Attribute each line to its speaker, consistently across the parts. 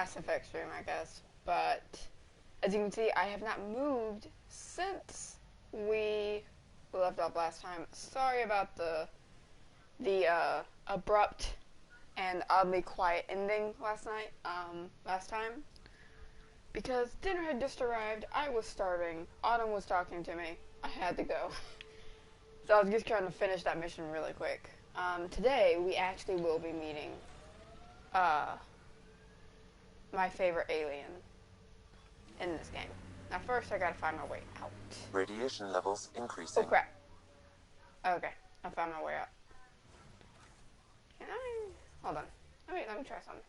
Speaker 1: Mass Effect stream, I guess. But as you can see, I have not moved since we left off last time. Sorry about the abrupt and oddly quiet ending last time. Because dinner had just arrived, I was starving, Autumn was talking to me, I had to go. So I was just trying to finish that mission really quick. Today, we actually will be meeting, my favorite alien in this game. Now first, I gotta find my way out.
Speaker 2: Radiation levels increasing.
Speaker 1: Oh crap. Okay, I found my way out. Can I? Hold on. Let me try something.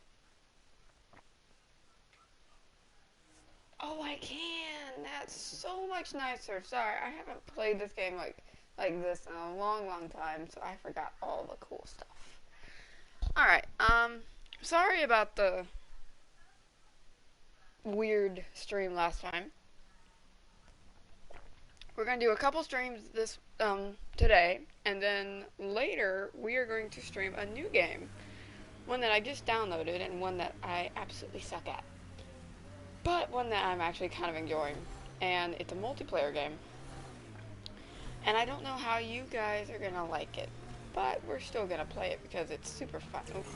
Speaker 1: Oh, I can! That's so much nicer. Sorry, I haven't played this game like this in a long, long time, so I forgot all the cool stuff. Alright, sorry about the weird stream last time. We're going to do a couple streams this, today, and then later we are going to stream a new game. One that I just downloaded, and one that I absolutely suck at. But one that I'm actually kind of enjoying, and it's a multiplayer game. And I don't know how you guys are gonna like it, but we're still gonna play it because it's super fun. Oof.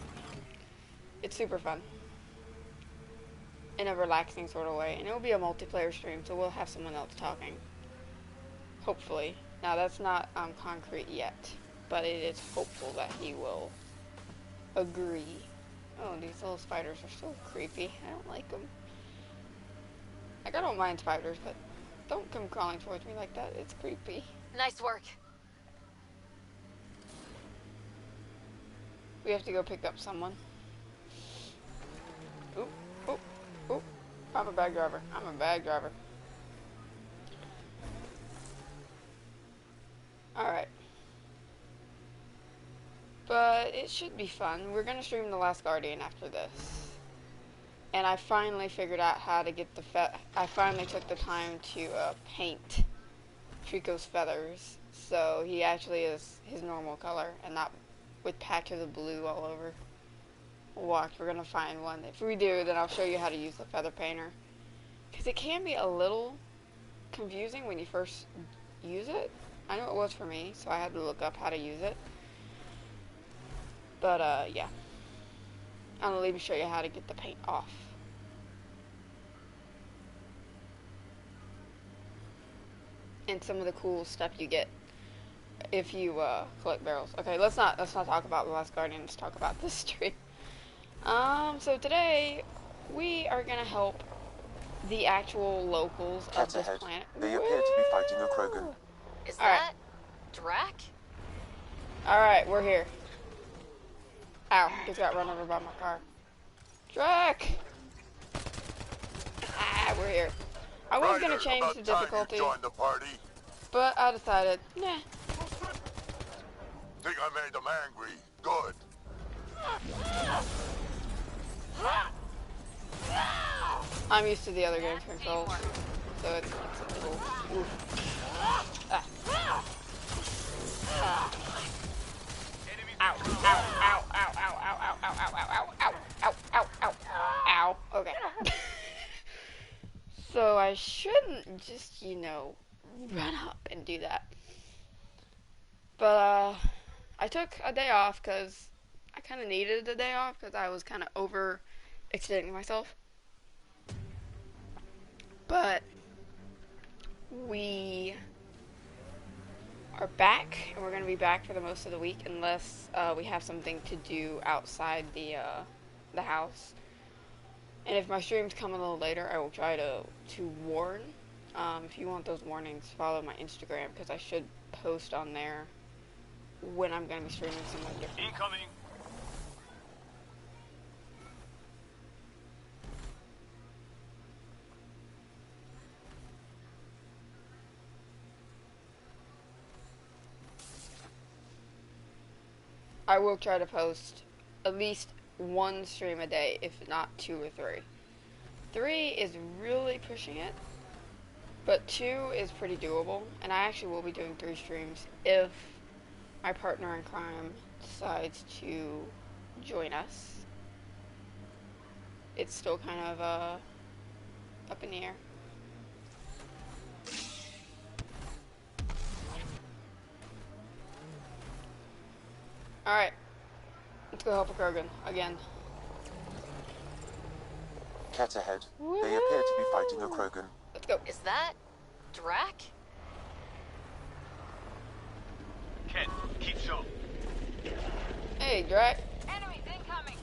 Speaker 1: It's super fun. In a relaxing sort of way, and it'll be a multiplayer stream, so we'll have someone else talking. Hopefully. Now that's not concrete yet, but it is hopeful that he will agree. Oh, these little spiders are so creepy. I don't like them. Like, I don't mind spiders, but don't come crawling towards me like that. It's creepy.
Speaker 3: Nice work.
Speaker 1: We have to go pick up someone. Oop, oop, oop. I'm a bad driver. I'm a bad driver. Alright. But it should be fun. We're gonna stream The Last Guardian after this. And I finally figured out how to get I finally took the time to paint Trico's feathers, so he actually is his normal color, and not with patches of blue all over. Watch, we're gonna find one. If we do, then I'll show you how to use the feather painter, because it can be a little confusing when you first use it. I know it was for me, so I had to look up how to use it. But yeah, I'll let me show you how to get the paint off. And some of the cool stuff you get if you collect barrels. Okay, let's not talk about The Last Guardian. Let's talk about this stream. So today we are gonna help the actual locals of this planet.
Speaker 2: They appear to be fighting a Krogan.
Speaker 3: Is that Drac?
Speaker 1: All right, we're here. Ow! Just got run over by my car. Drac! Ah, we're here. I was gonna change the difficulty, but I decided, nah.
Speaker 4: Think I made them angry. Good.
Speaker 1: I'm used to the other game's controls, so it's a little. Oof. Ah. Ow! Ow! Ow! Ow! Ow! Ow! Ow! Ow! Ow! Ow! Ow! Ow! Ow! Ow! Ow! Okay. So I shouldn't just, you know, run up and do that. But I took a day off because I kind of needed a day off because I was kind of overextending myself. But we are back, and we're going to be back for the most of the week unless we have something to do outside the house. And if my streams come a little later, I will try to warn. If you want those warnings, follow my Instagram, because I should post on there when I'm going to be streaming something different.
Speaker 5: Incoming.
Speaker 1: I will try to post at least one stream a day, if not 2 or 3. 3 is really pushing it, but 2 is pretty doable, and I actually will be doing 3 streams if my partner in crime decides to join us. it's still kind of up in the air. Alright. Let's go help a Krogan again.
Speaker 2: Cat ahead. They appear to be fighting a Krogan.
Speaker 1: Let's go.
Speaker 3: Is that Drac?
Speaker 5: Ken, keep show.
Speaker 1: Hey, Drac.
Speaker 3: Enemies incoming.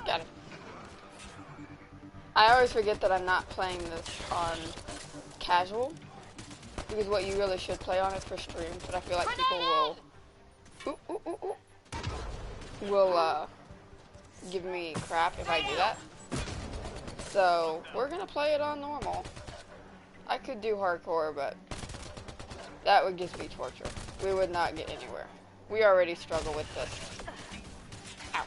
Speaker 1: Got it. I always forget that I'm not playing this on casual, because what you really should play on is for stream, but I feel like people will give me crap if I do that. So we're gonna play it on normal. I could do hardcore, but that would just be torture. We would not get anywhere. We already struggle with this. Ow.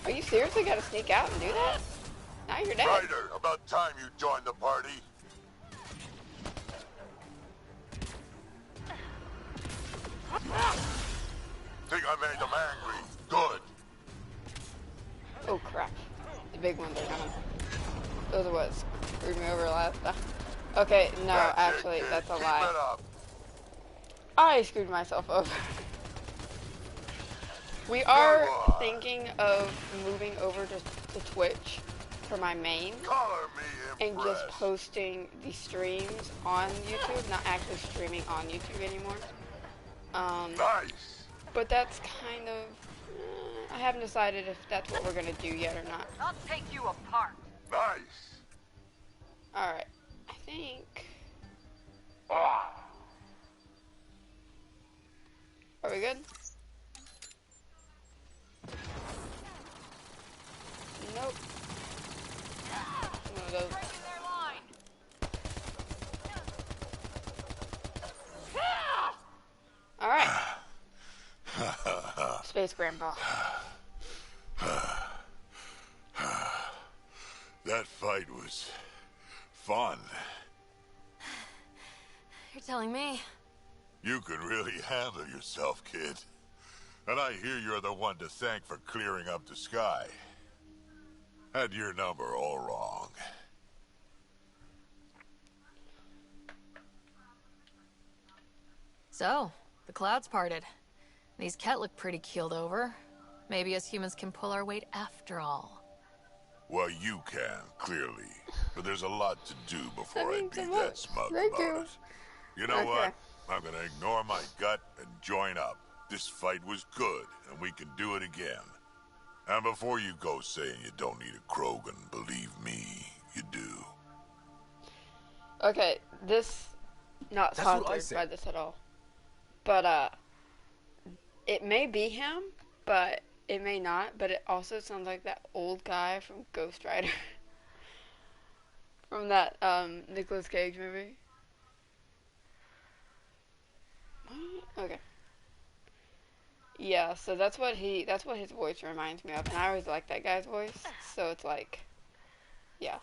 Speaker 1: Are you seriously gotta sneak out and do that? Now you're dead.
Speaker 4: Ryder, about time you joined the party. Think I made them angry. Good.
Speaker 1: Oh crap. The big ones are coming. Those are what screwed me over last time. Okay, no,
Speaker 4: That's
Speaker 1: actually,
Speaker 4: it, kid.
Speaker 1: that's a
Speaker 4: Keep
Speaker 1: lie.
Speaker 4: it up.
Speaker 1: I screwed myself over. We are thinking of moving over to Twitch for my main
Speaker 4: Color me
Speaker 1: and just
Speaker 4: impressed.
Speaker 1: posting the streams on YouTube, not actually streaming on YouTube anymore.
Speaker 4: Nice.
Speaker 1: But that's kind of... I haven't decided if that's what we're gonna do yet or not.
Speaker 3: I'll take you apart.
Speaker 4: Nice.
Speaker 1: Alright, I think... Are we good? Nope. One of those.
Speaker 3: Breaking their line.
Speaker 1: Alright. Space Grandpa.
Speaker 4: That fight was fun.
Speaker 3: You're telling me.
Speaker 4: You can really handle yourself, kid. And I hear you're the one to thank for clearing up the sky. Had your number all wrong.
Speaker 3: So, the clouds parted. These Ket look pretty keeled over. Maybe us humans can pull our weight after all.
Speaker 4: Well, you can, clearly. But there's a lot to do before
Speaker 1: That
Speaker 4: I'd
Speaker 1: means
Speaker 4: be
Speaker 1: so
Speaker 4: that
Speaker 1: much.
Speaker 4: smug
Speaker 1: Thank
Speaker 4: about
Speaker 1: you.
Speaker 4: it. You know
Speaker 1: Okay.
Speaker 4: what? I'm gonna ignore my gut and join up. This fight was good, and we can do it again. And before you go saying you don't need a Krogan, believe me, you do.
Speaker 1: Okay, this... Not
Speaker 5: That's what I
Speaker 1: sponsored
Speaker 5: said.
Speaker 1: by this at all. But, it may be him, but it may not. But it also sounds like that old guy from Ghost Rider. From that, Nicolas Cage movie. Okay. Yeah, so that's what his voice reminds me of, and I always like that guy's voice, so it's like, yeah.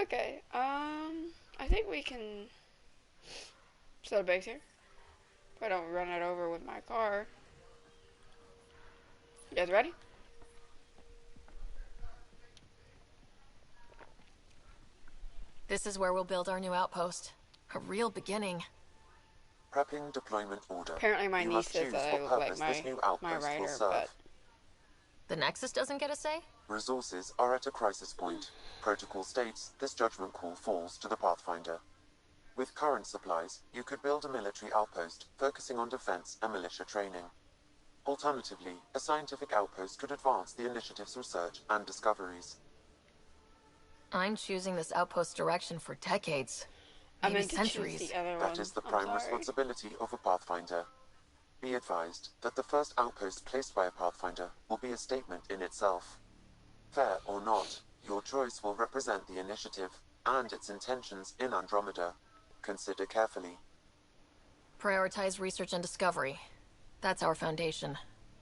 Speaker 1: Okay, I think we can set a base here, if I don't run it over with my car. You guys ready?
Speaker 3: This is where we'll build our new outpost. A real beginning.
Speaker 2: Prepping deployment order.
Speaker 1: Apparently my
Speaker 2: You
Speaker 1: niece
Speaker 2: must
Speaker 1: says
Speaker 2: choose
Speaker 1: that I
Speaker 2: what
Speaker 1: look like
Speaker 2: purpose this new
Speaker 1: my
Speaker 2: outpost will
Speaker 1: writer,
Speaker 2: serve.
Speaker 1: but...
Speaker 3: The Nexus doesn't get a say?
Speaker 2: Resources are at a crisis point. Protocol states this judgment call falls to the Pathfinder. With current supplies, you could build a military outpost, focusing on defense and militia training. Alternatively, a scientific outpost could advance the initiative's research and discoveries.
Speaker 3: I'm choosing this outpost direction for decades.
Speaker 1: I
Speaker 3: Maybe
Speaker 1: meant to choose
Speaker 3: centuries.
Speaker 1: the other one.
Speaker 2: That is the
Speaker 1: I'm
Speaker 2: prime
Speaker 1: sorry.
Speaker 2: responsibility of a Pathfinder. Be advised that the first outpost placed by a Pathfinder will be a statement in itself. Fair or not, your choice will represent the initiative and its intentions in Andromeda. Consider carefully.
Speaker 3: Prioritize research and discovery. That's our foundation.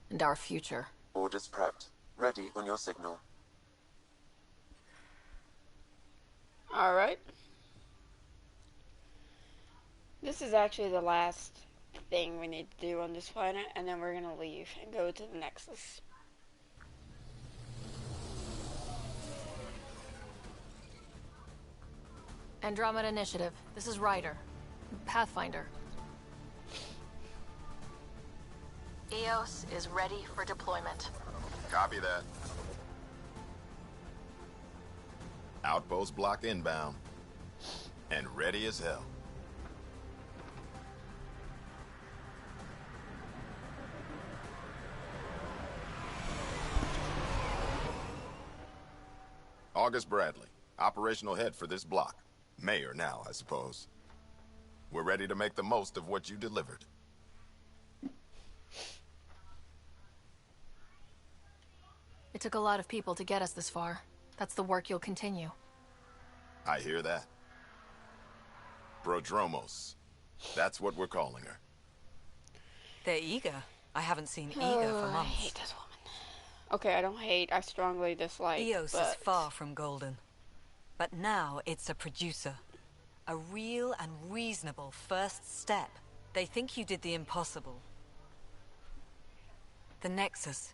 Speaker 3: And our future.
Speaker 2: Orders prepped. Ready on your signal.
Speaker 1: Alright. This is actually the last thing we need to do on this planet, and then we're gonna leave and go to the Nexus.
Speaker 3: Andromeda Initiative. This is Ryder. Pathfinder. EOS is ready for deployment.
Speaker 6: Copy that. Outpost block inbound. And ready as hell. August Bradley, operational head for this block. Mayor now, I suppose. We're ready to make the most of what you delivered.
Speaker 3: It took a lot of people to get us this far. That's the work you'll continue.
Speaker 6: I hear that. Prodromos. That's what we're calling her.
Speaker 7: They're eager. I haven't seen eager for
Speaker 1: I
Speaker 7: months.
Speaker 1: hate this woman. Okay, I don't hate, I strongly dislike,
Speaker 7: EOS
Speaker 1: but...
Speaker 7: is far from golden. But now it's a producer. A real and reasonable first step. They think you did the impossible. The Nexus.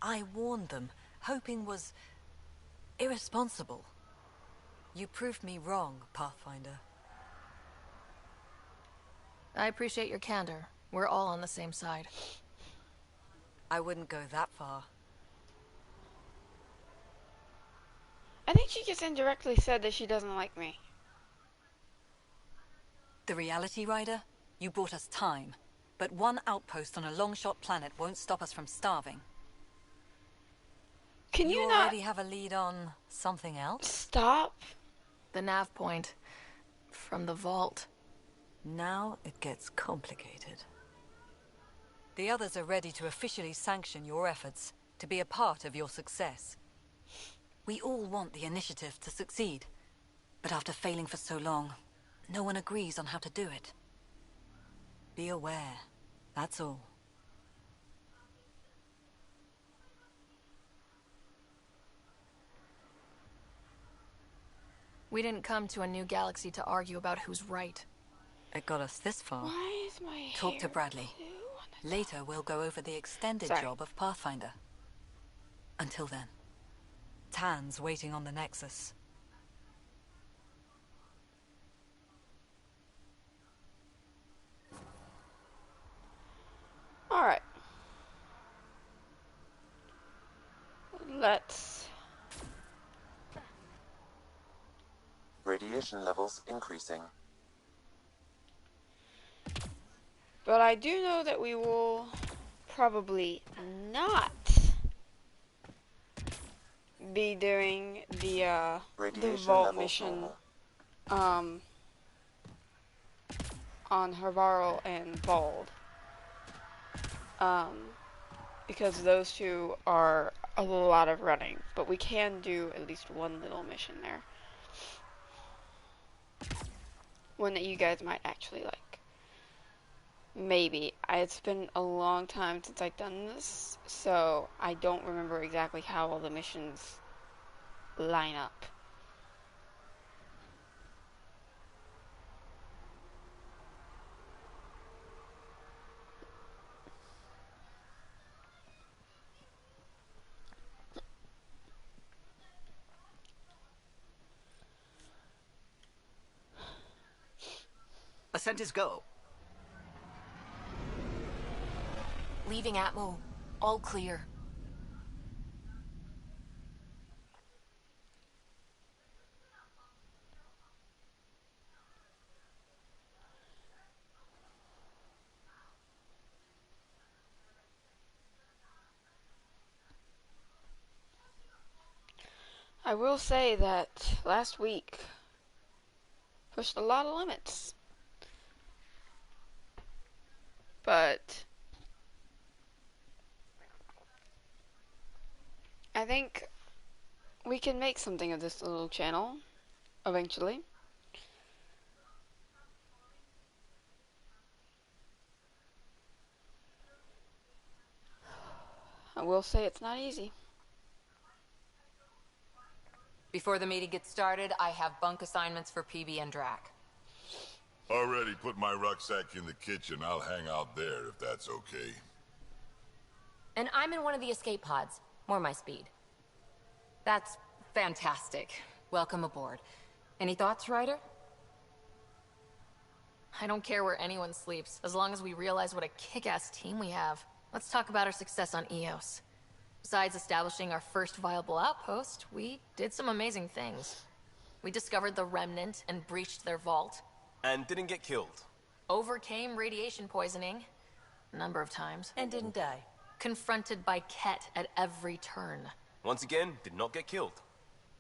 Speaker 7: I warned them, hoping was irresponsible. You proved me wrong, Pathfinder.
Speaker 3: I appreciate your candor. We're all on the same side.
Speaker 7: I wouldn't go that far.
Speaker 1: I think she just indirectly said that she doesn't like me.
Speaker 7: The reality, Ryder? You brought us time. But one outpost on a long-shot planet won't stop us from starving.
Speaker 1: Can you
Speaker 7: You
Speaker 1: not
Speaker 7: already have a lead on something else?
Speaker 1: stop?
Speaker 3: The nav point. From the vault.
Speaker 7: Now it gets complicated. The others are ready to officially sanction your efforts, to be a part of your success. We all want the initiative to succeed, but after failing for so long, no one agrees on how to do it. Be aware, that's all.
Speaker 3: We didn't come to a new galaxy to argue about who's right.
Speaker 7: It got us this far.
Speaker 1: Why is my
Speaker 7: Talk to
Speaker 1: hair
Speaker 7: Bradley.
Speaker 1: blue on the
Speaker 7: Later, we'll go over the extended
Speaker 1: Sorry.
Speaker 7: job of Pathfinder. Until then, Tan's waiting on the Nexus.
Speaker 1: Alright. Let's...
Speaker 2: Radiation levels increasing.
Speaker 1: But I do know that we will probably not be doing the
Speaker 2: Radiation
Speaker 1: vault
Speaker 2: levels
Speaker 1: mission
Speaker 2: normal.
Speaker 1: on Hervarl and Bald. Because those two are a lot of running, but we can do at least one little mission there. One that you guys might actually like. Maybe. It's been a long time since I've done this, so I don't remember exactly how all the missions line up.
Speaker 8: Ascent is go.
Speaker 3: Leaving Atmo. All clear.
Speaker 1: I will say that last week pushed a lot of limits. But I think we can make something of this little channel eventually. I will say it's not easy.
Speaker 9: Before the meeting gets started, I have bunk assignments for PB and Drac.
Speaker 4: Already put my rucksack in the kitchen. I'll hang out there if that's okay.
Speaker 9: And I'm in one of the escape pods. More my speed.
Speaker 3: That's fantastic. Welcome aboard. Any thoughts, Ryder? I don't care where anyone sleeps, as long as we realize what a kick-ass team we have. Let's talk about our success on Eos. Besides establishing our first viable outpost, we did some amazing things. We discovered the Remnant and breached their vault.
Speaker 10: And didn't get killed.
Speaker 3: Overcame radiation poisoning. A number of times.
Speaker 11: And didn't die.
Speaker 3: Confronted by Ket at every turn.
Speaker 10: Once again, did not get killed.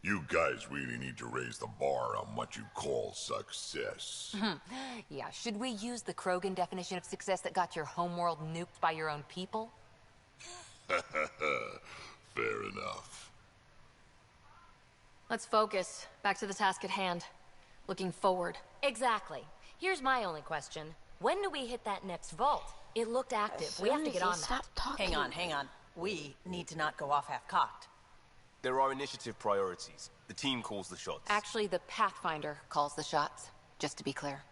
Speaker 4: You guys really need to raise the bar on what you call success.
Speaker 9: Yeah, should we use the Krogan definition of success that got your homeworld nuked by your own people?
Speaker 4: Fair enough.
Speaker 3: Let's focus. Back to the task at hand. Looking forward.
Speaker 9: Exactly. Here's my only question. When do we hit that next vault? It looked active. We have to get on that.
Speaker 1: Stop talking.
Speaker 11: Hang on. We need to not go off half-cocked.
Speaker 10: There are initiative priorities. The team calls the shots.
Speaker 9: Actually, the Pathfinder calls the shots, just to be clear.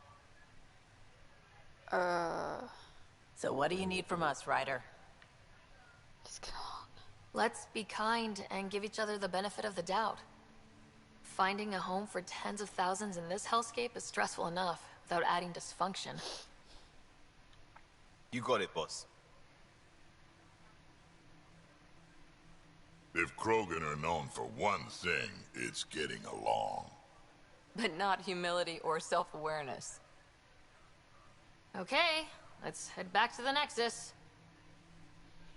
Speaker 11: So what do you need from us, Ryder?
Speaker 1: Just get along.
Speaker 3: Let's be kind and give each other the benefit of the doubt. Finding a home for tens of thousands in this hellscape is stressful enough, without adding dysfunction.
Speaker 10: You got it, boss.
Speaker 4: If Krogan are known for one thing, it's getting along.
Speaker 3: But not humility or self-awareness. Okay, let's head back to the Nexus.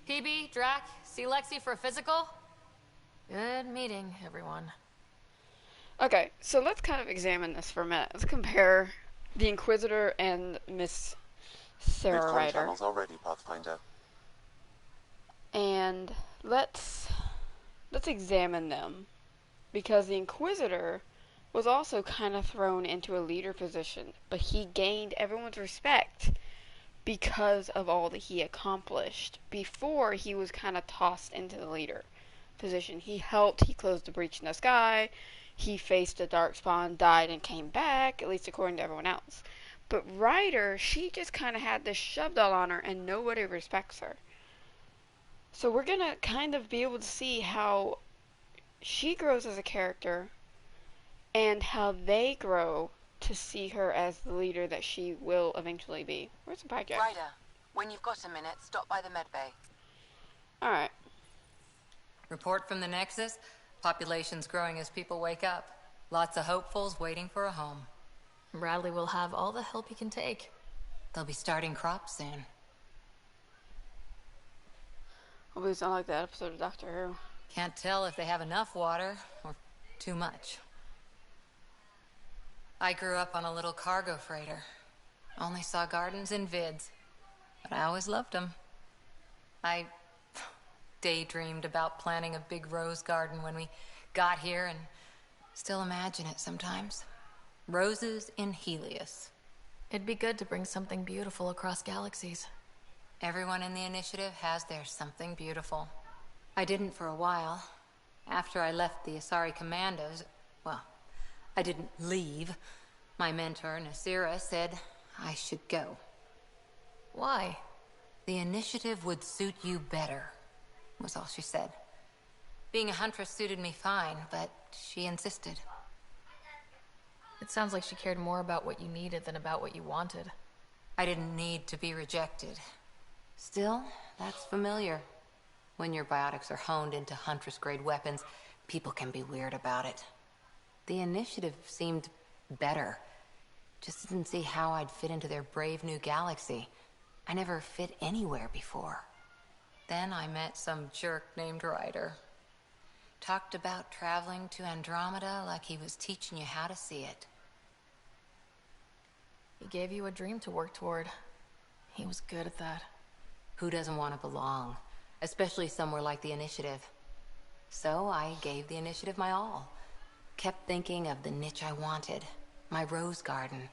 Speaker 3: PB, Drac, see Lexi for a physical? Good meeting, everyone.
Speaker 1: Okay, so let's kind of examine this for a minute. Let's compare the Inquisitor and Miss Sarah
Speaker 2: Bitcoin
Speaker 1: Ryder.
Speaker 2: channels are ready, Pathfinder.
Speaker 1: And let's examine them. Because the Inquisitor was also kind of thrown into a leader position, but he gained everyone's respect because of all that he accomplished. Before, he was kind of tossed into the leader position. He helped, he closed the breach in the sky, he faced a darkspawn, died, and came back, at least according to everyone else. But Ryder, she just kind of had this shoved all on her, and nobody respects her. So we're going to kind of be able to see how she grows as a character, and how they grow to see her as the leader that she will eventually be. Where's the project?
Speaker 12: Ryder, when you've got a minute, stop by the medbay.
Speaker 1: Alright.
Speaker 7: Report from the Nexus. Population's growing as people wake up. Lots of hopefuls waiting for a home.
Speaker 3: Bradley will have all the help he can take.
Speaker 7: They'll be starting crops soon.
Speaker 1: Hopefully it's not like that episode of Doctor Who.
Speaker 7: Can't tell if they have enough water or too much. I grew up on a little cargo freighter. Only saw gardens in vids, but I always loved them. I daydreamed about planting a big rose garden when we got here and still imagine it sometimes. Roses in Helios.
Speaker 3: It'd be good to bring something beautiful across galaxies.
Speaker 7: Everyone in the initiative has their something beautiful. I didn't for a while. After I left the Asari Commandos, well, I didn't leave. My mentor, Nasira, said I should go.
Speaker 3: Why?
Speaker 7: The initiative would suit you better, was all she said. Being a huntress suited me fine, but she insisted.
Speaker 3: It sounds like she cared more about what you needed than about what you wanted.
Speaker 7: I didn't need to be rejected. Still, that's familiar. When your biotics are honed into huntress-grade weapons, people can be weird about it. The initiative seemed better. Just didn't see how I'd fit into their brave new galaxy. I never fit anywhere before. Then I met some jerk named Ryder. Talked about traveling to Andromeda like he was teaching you how to see it.
Speaker 3: He gave you a dream to work toward. He was good at that.
Speaker 7: Who doesn't want to belong? Especially somewhere like the Initiative. So I gave the Initiative my all. Kept thinking of the niche I wanted. My rose garden.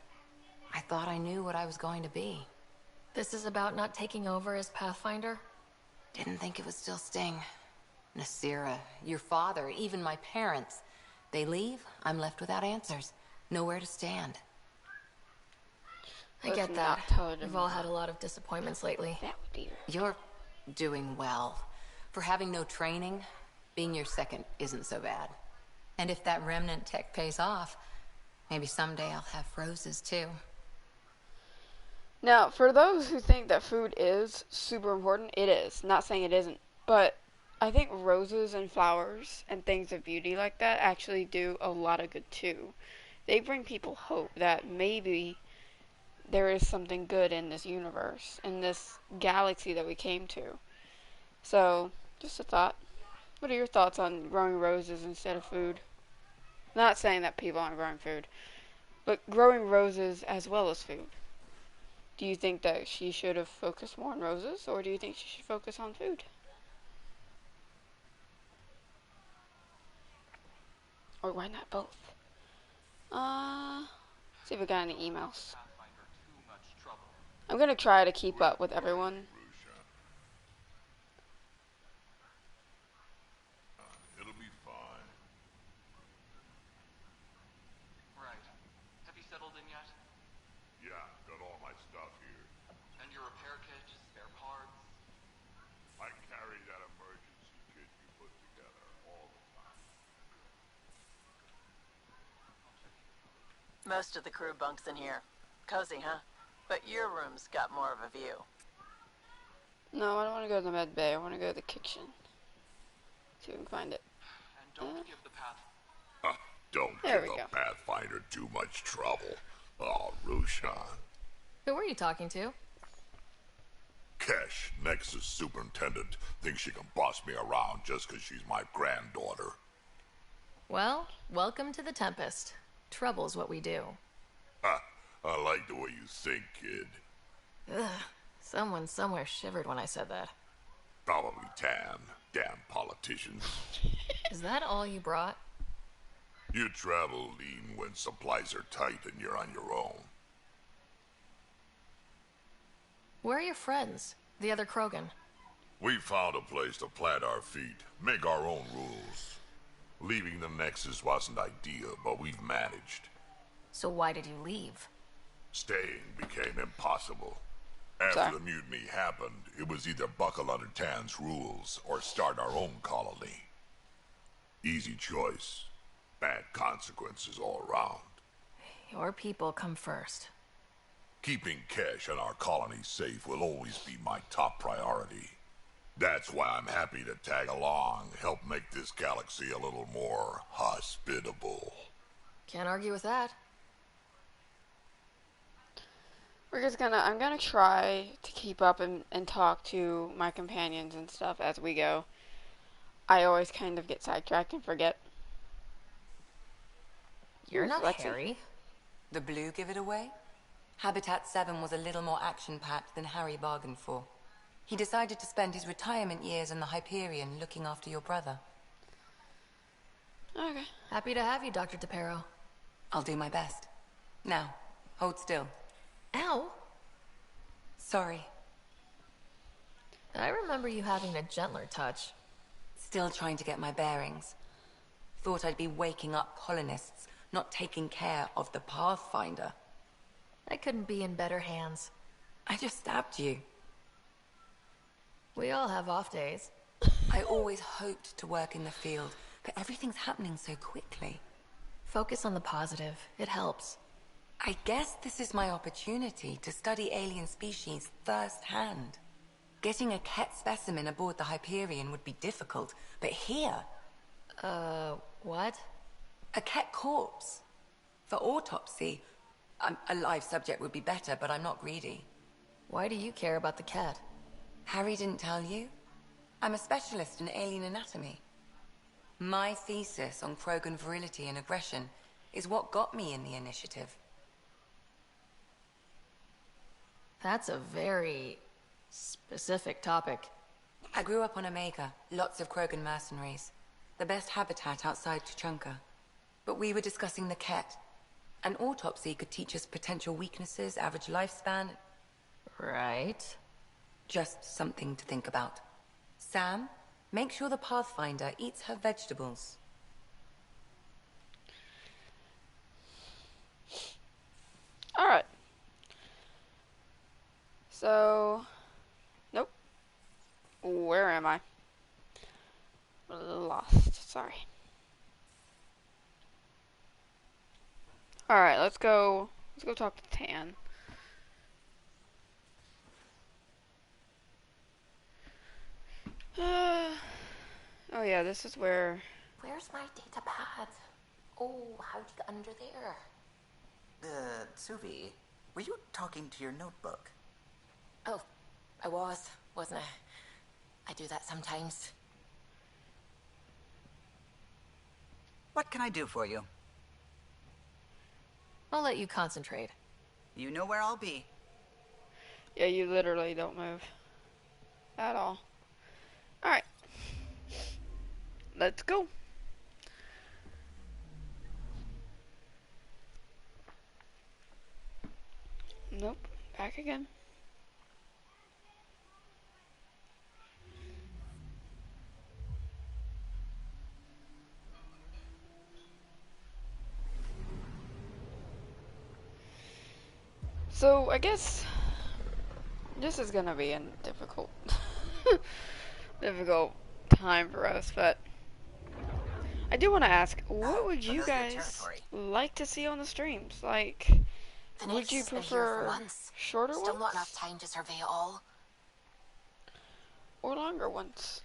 Speaker 7: I thought I knew what I was going to be.
Speaker 3: This is about not taking over as Pathfinder?
Speaker 7: Didn't think it would still sting. Nasira, your father, even my parents. They leave, I'm left without answers. Nowhere to stand.
Speaker 3: I
Speaker 1: Let's
Speaker 3: get
Speaker 1: not
Speaker 3: that.
Speaker 1: tell her to
Speaker 3: We've all
Speaker 1: move
Speaker 3: had
Speaker 1: on.
Speaker 3: a lot of disappointments lately.
Speaker 1: That would be
Speaker 12: You're doing well. For having no training, being your second isn't so bad. And if that remnant tech pays off, maybe someday I'll have roses too.
Speaker 1: Now, for those who think that food is super important, it is. Not saying it isn't, but I think roses and flowers and things of beauty like that actually do a lot of good too. They bring people hope that maybe there is something good in this universe, in this galaxy that we came to. So, just a thought. What are your thoughts on growing roses instead of food? Not saying that people aren't growing food, but growing roses as well as food. Do you think that she should have focused more on roses, or do you think she should focus on food? Or why not both? See if we got any emails. I'm gonna try to keep up with everyone.
Speaker 4: It'll be fine.
Speaker 13: Right. Have you settled in yet?
Speaker 4: Yeah, got all my stuff here.
Speaker 13: And your repair kit, spare parts?
Speaker 4: I carry that emergency kit you put together all the time.
Speaker 11: Most of the crew bunks in here. Cozy, huh? But your room's got more of a view.
Speaker 1: No, I don't want to go to the med bay. I want to go to the kitchen. See if we can find it.
Speaker 13: And don't give the path.
Speaker 4: Don't
Speaker 1: There
Speaker 4: give
Speaker 1: we
Speaker 4: the
Speaker 1: go.
Speaker 4: Pathfinder too much trouble. Oh, Rushan.
Speaker 3: Who were you talking to?
Speaker 4: Kesh, Nexus superintendent, thinks she can boss me around just 'cause she's my granddaughter.
Speaker 3: Well, welcome to the Tempest. Trouble's what we do.
Speaker 4: I like the way you think, kid.
Speaker 3: Ugh. Someone somewhere shivered when I said that.
Speaker 4: Probably Tan. Damn politicians.
Speaker 3: Is that all you brought?
Speaker 4: You travel lean when supplies are tight and you're on your own.
Speaker 3: Where are your friends? The other Krogan?
Speaker 4: We found a place to plant our feet, make our own rules. Leaving the Nexus wasn't ideal, but we've managed.
Speaker 3: So why did you leave?
Speaker 4: Staying became impossible. After the mutiny happened, it was either buckle under Tan's rules or start our own colony. Easy choice. Bad consequences all around.
Speaker 3: Your people come first.
Speaker 4: Keeping Kesh and our colony safe will always be my top priority. That's why I'm happy to tag along, help make this galaxy a little more hospitable.
Speaker 3: Can't argue with that.
Speaker 1: I'm gonna try to keep up and talk to my companions and stuff as we go. I always kind of get sidetracked and forget.
Speaker 3: You're not
Speaker 1: Lexi.
Speaker 3: Harry.
Speaker 12: The blue give it away? Habitat 7 was a little more action-packed than Harry bargained for. He decided to spend his retirement years in the Hyperion looking after your brother.
Speaker 1: Okay.
Speaker 3: Happy to have you, Dr. DePero.
Speaker 12: I'll do my best. Now, hold still.
Speaker 3: Ow!
Speaker 12: Sorry.
Speaker 3: I remember you having a gentler touch.
Speaker 12: Still trying to get my bearings. Thought I'd be waking up colonists, not taking care of the Pathfinder.
Speaker 3: I couldn't be in better hands.
Speaker 12: I just stabbed you.
Speaker 3: We all have off days.
Speaker 12: I always hoped to work in the field, but everything's happening so quickly.
Speaker 3: Focus on the positive. It helps.
Speaker 12: I guess this is my opportunity to study alien species firsthand. Getting a Ket specimen aboard the Hyperion would be difficult, but here...
Speaker 3: What?
Speaker 12: A Ket corpse. For autopsy, a live subject would be better, but I'm not greedy.
Speaker 3: Why do you care about the cat?
Speaker 12: Harry didn't tell you? I'm a specialist in alien anatomy. My thesis on Krogan virility and aggression is what got me in the initiative.
Speaker 3: That's a very specific topic.
Speaker 12: I grew up on Omega, lots of Krogan mercenaries. The best habitat outside Tuchanka. But we were discussing the Ket. An autopsy could teach us potential weaknesses, average lifespan.
Speaker 3: Right.
Speaker 12: Just something to think about. Sam, make sure the Pathfinder eats her vegetables.
Speaker 1: Alright. So, nope. Where am I? Lost. Sorry. Alright, let's go talk to Tan. Oh yeah, this is where...
Speaker 9: Where's my data pad? Oh, how'd you get under there?
Speaker 8: Suvi, were you talking to your notebook?
Speaker 9: Oh, I wasn't I? I do that sometimes.
Speaker 8: What can I do for you?
Speaker 3: I'll let you concentrate.
Speaker 8: You know where I'll be.
Speaker 1: Yeah, you literally don't move. At all. Alright. Let's go. Nope. Back again. So, I guess this is gonna be a difficult difficult time for us, but I do want to ask, what would you guys like to see on the streams? Like, would you prefer shorter
Speaker 9: Still
Speaker 1: ones?
Speaker 9: not enough time to survey it all.
Speaker 1: Or longer ones?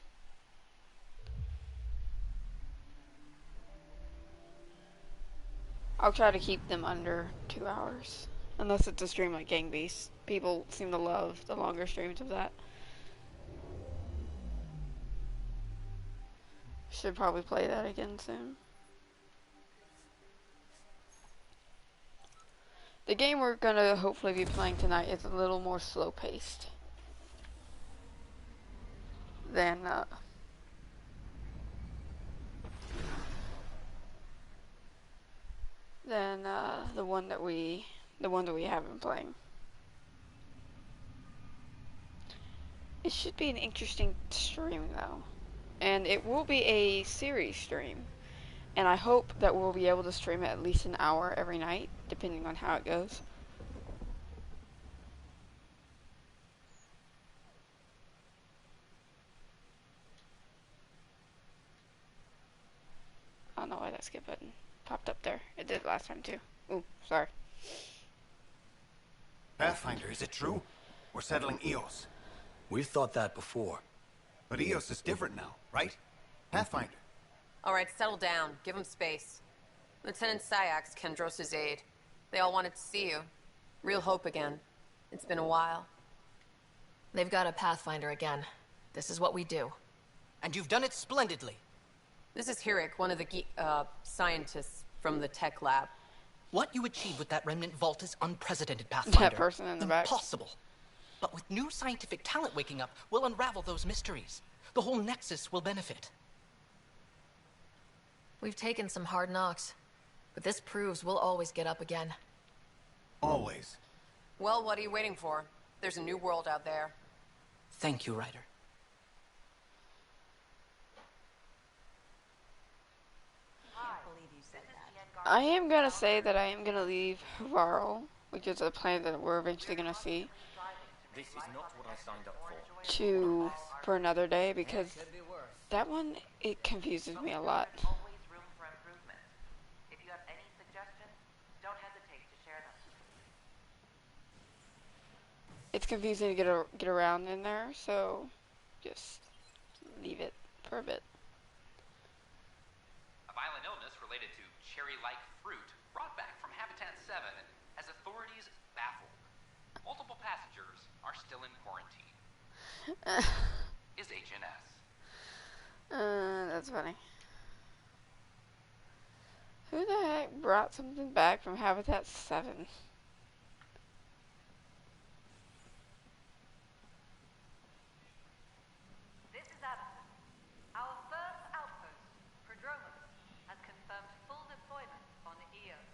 Speaker 1: I'll try to keep them under 2 hours. Unless it's a stream like Gang Beast. People seem to love the longer streams of that. Should probably play that again soon. The game we're gonna hopefully be playing tonight is a little more slow paced than the one that we have been playing. It should be an interesting stream though, and it will be a series stream, and I hope that we'll be able to stream it at least an hour every night, depending on how it goes. I don't know why that skip button popped up there. It did last time too. Ooh, sorry.
Speaker 14: Pathfinder, is it true? We're settling Eos.
Speaker 15: We've thought that before.
Speaker 14: But Eos is different now, right? Pathfinder.
Speaker 16: All right, settle down. Give him space. Lieutenant Syax, Kendros' aide. They all wanted to see you. Real hope again. It's been a while.
Speaker 3: They've got a Pathfinder again. This is what we do.
Speaker 15: And you've done it splendidly.
Speaker 16: This is Hirik, one of the scientists from the tech lab.
Speaker 15: What you achieved with that remnant vault is unprecedented, Pathfinder.
Speaker 1: That person in the back.
Speaker 15: Impossible. But with new scientific talent waking up, we'll unravel those mysteries. The whole Nexus will benefit.
Speaker 3: We've taken some hard knocks, but this proves we'll always get up again.
Speaker 14: Always.
Speaker 16: Well, what are you waiting for? There's a new world out there.
Speaker 15: Thank you, Ryder.
Speaker 1: I am gonna say that I am gonna leave Varl, which is a planet that we're eventually gonna see,
Speaker 10: This is not what I signed up for.
Speaker 1: for another day, because that one, it confuses me a lot.
Speaker 11: Always room for improvement. If you have any suggestions, don't hesitate to share them.
Speaker 1: It's confusing to get around in there, so just leave it for a bit.
Speaker 13: A violent illness related to cherry-like fruit brought back from Habitat 7 has authorities baffled. Multiple passengers are still in quarantine. Is HNS.
Speaker 1: That's funny. Who the heck brought something back from Habitat 7?
Speaker 17: This is Addison. Our first outpost, Prodromos, has confirmed full deployment on Eos.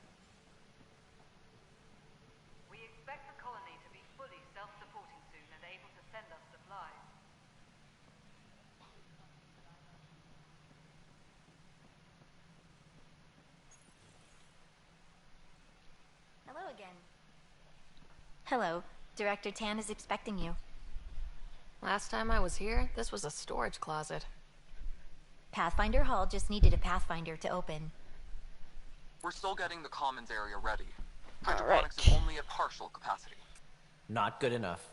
Speaker 17: We expect the colony to be fully self-supporting soon and able to send us supplies.
Speaker 18: Hello again. Hello. Director Tan is expecting you.
Speaker 3: Last time I was here, this was a storage closet.
Speaker 18: Pathfinder Hall just needed a Pathfinder to open.
Speaker 19: We're still getting the commons area ready. Hydroponics is only at partial capacity.
Speaker 20: Not good enough.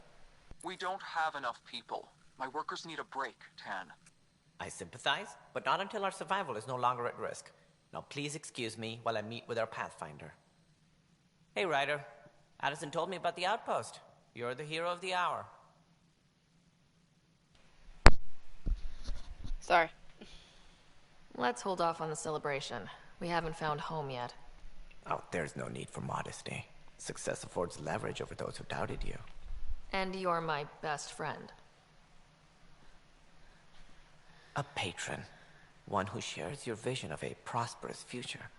Speaker 19: We don't have enough people. My workers need a break, Tan.
Speaker 20: I sympathize, but not until our survival is no longer at risk. Now please excuse me while I meet with our Pathfinder. Hey, Ryder. Addison told me about the outpost. You're the hero of the hour.
Speaker 1: Sorry.
Speaker 3: Let's hold off on the celebration. We haven't found home yet.
Speaker 20: Oh, there's no need for modesty. Success affords leverage over those who doubted you.
Speaker 3: And you're my best friend.
Speaker 20: A patron. One who shares your vision of a prosperous future.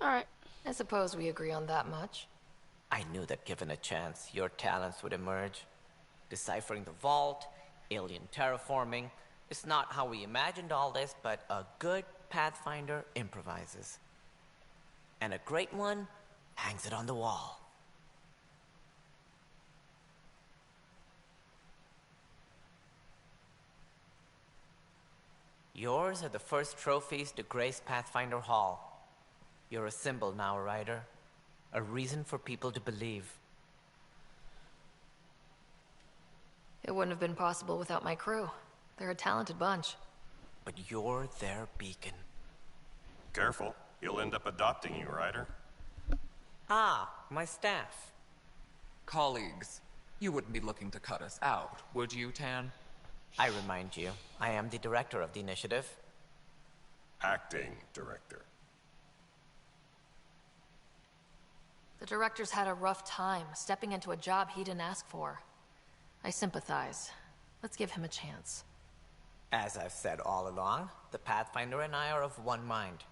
Speaker 3: Alright. I suppose we agree on that much.
Speaker 20: I knew that given a chance, your talents would emerge. Deciphering the vault, alien terraforming. It's not how we imagined all this, but a good Pathfinder improvises. And a great one hangs it on the wall. Yours are the first trophies to grace Pathfinder Hall. You're a symbol now, Ryder. A reason for people to believe.
Speaker 3: It wouldn't have been possible without my crew. They're a talented bunch.
Speaker 20: But you're their beacon.
Speaker 10: Careful. He'll end up adopting you, Ryder.
Speaker 20: Ah, my staff.
Speaker 19: Colleagues, you wouldn't be looking to cut us out, would you, Tan?
Speaker 20: I remind you, I am the director of the initiative.
Speaker 10: Acting director.
Speaker 3: The director's had a rough time stepping into a job he didn't ask for. I sympathize. Let's give him a chance.
Speaker 20: As I've said all along, the Pathfinder and I are of one mind.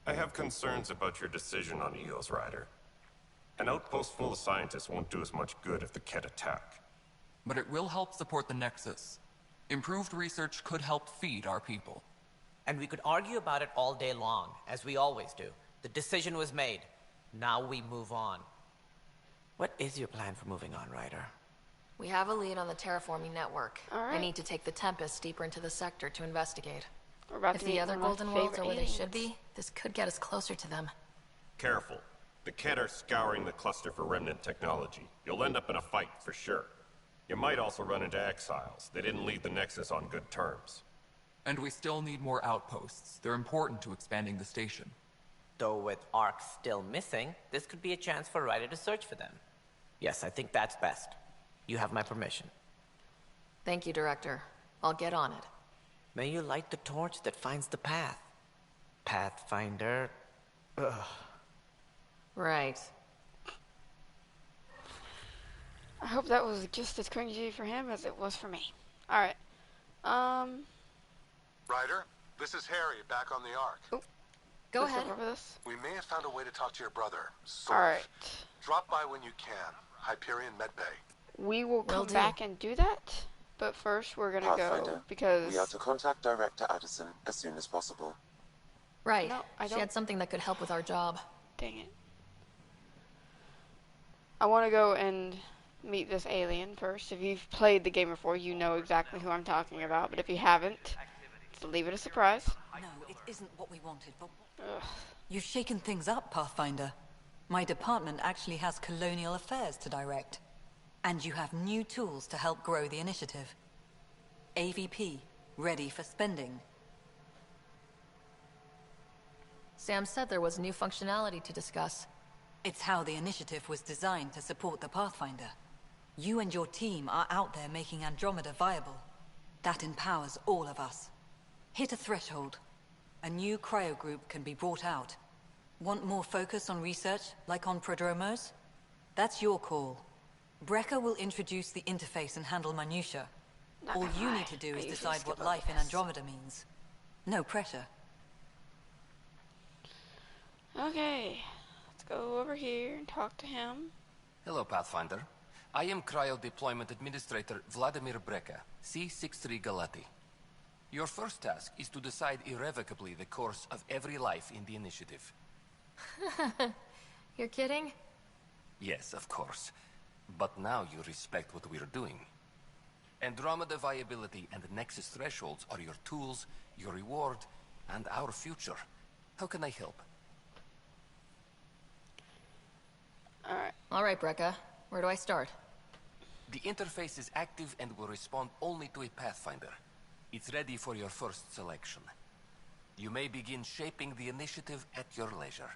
Speaker 10: I have concerns about your decision on Eos, Ryder. An outpost full of scientists won't do as much good if the Ket attack.
Speaker 19: But it will help support the Nexus. Improved research could help feed our people.
Speaker 20: And we could argue about it all day long, as we always do. The decision was made. Now we move on. What is your plan for moving on, Ryder?
Speaker 3: We have a lead on the terraforming network. I need to take the Tempest deeper into the sector to investigate. If the other Golden Worlds are where they should be, this could get us closer to them.
Speaker 10: Careful. The Ket are scouring the cluster for remnant technology. You'll end up in a fight, for sure. You might also run into exiles. They didn't leave the Nexus on good terms.
Speaker 19: And we still need more outposts. They're important to expanding the station.
Speaker 20: Though with Ark still missing, this could be a chance for Ryder to search for them. Yes, I think that's best. You have my permission.
Speaker 3: Thank you, Director. I'll get on it.
Speaker 20: May you light the torch that finds the path. Pathfinder. Ugh.
Speaker 3: Right.
Speaker 1: I hope that was just as cringy for him as it was for me. Alright.
Speaker 21: Ryder, this is Harry, back on the Ark.
Speaker 1: Oh.
Speaker 3: Go ahead.
Speaker 1: Over this.
Speaker 21: We may have found a way to talk to your brother.
Speaker 1: Alright.
Speaker 21: Drop by when you can. Hyperion Medbay.
Speaker 1: We will come back and do that, but first we're gonna go because
Speaker 2: we are to contact Director Addison as soon as possible.
Speaker 3: Right.
Speaker 1: No,
Speaker 3: she had something that could help with our job.
Speaker 1: Dang it. I want to go and meet this alien first. If you've played the game before, you know exactly who I'm talking about, but if you haven't, just leave it a surprise.
Speaker 7: No, it isn't what we wanted, but...
Speaker 1: Ugh.
Speaker 7: You've shaken things up, Pathfinder. My department actually has colonial affairs to direct. And you have new tools to help grow the initiative. AVP, ready for spending.
Speaker 3: Sam said there was new functionality to discuss.
Speaker 7: It's how the initiative was designed to support the Pathfinder. You and your team are out there making Andromeda viable. That empowers all of us. Hit a threshold. A new cryo group can be brought out. Want more focus on research, like on prodromos? That's your call. Brecker will introduce the interface and handle minutiae. All you need to do is decide what life in Andromeda means. No pressure.
Speaker 1: Okay, let's go over here and talk to him.
Speaker 22: Hello, Pathfinder. I am Cryo Deployment Administrator Vladimir Brecker, C-63 Galati. Your first task is to decide irrevocably the course of every life in the initiative.
Speaker 3: You're kidding?
Speaker 22: Yes, of course. But now you respect what we're doing. Andromeda viability and Nexus thresholds are your tools, your reward, and our future. How can I help?
Speaker 3: All right, Brecca. Where do I start?
Speaker 22: The interface is active and will respond only to a Pathfinder. It's ready for your first selection. You may begin shaping the initiative at your leisure.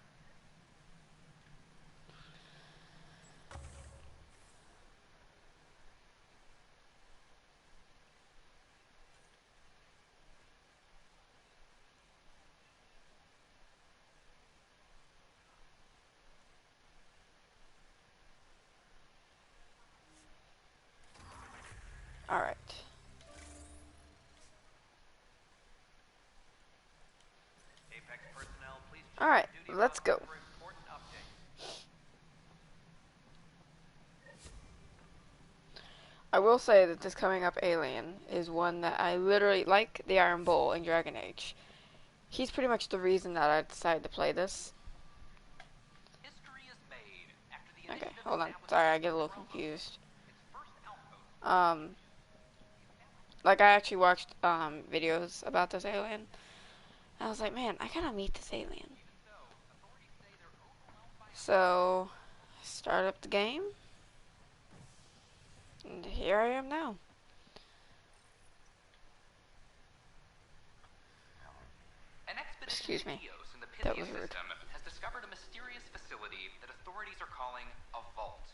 Speaker 1: All right. All right, let's go. I will say that this coming up alien is one that I literally, like the Iron Bull in Dragon Age, he's pretty much the reason that I decided to play this. Okay, hold on. Sorry, I get a little confused. Like I actually watched videos about this alien. I was like, man, I gotta meet this alien. So, start up the game. And here I am now. Excuse me. That was rude.
Speaker 13: Has discovered a mysterious facility that authorities are calling a vault.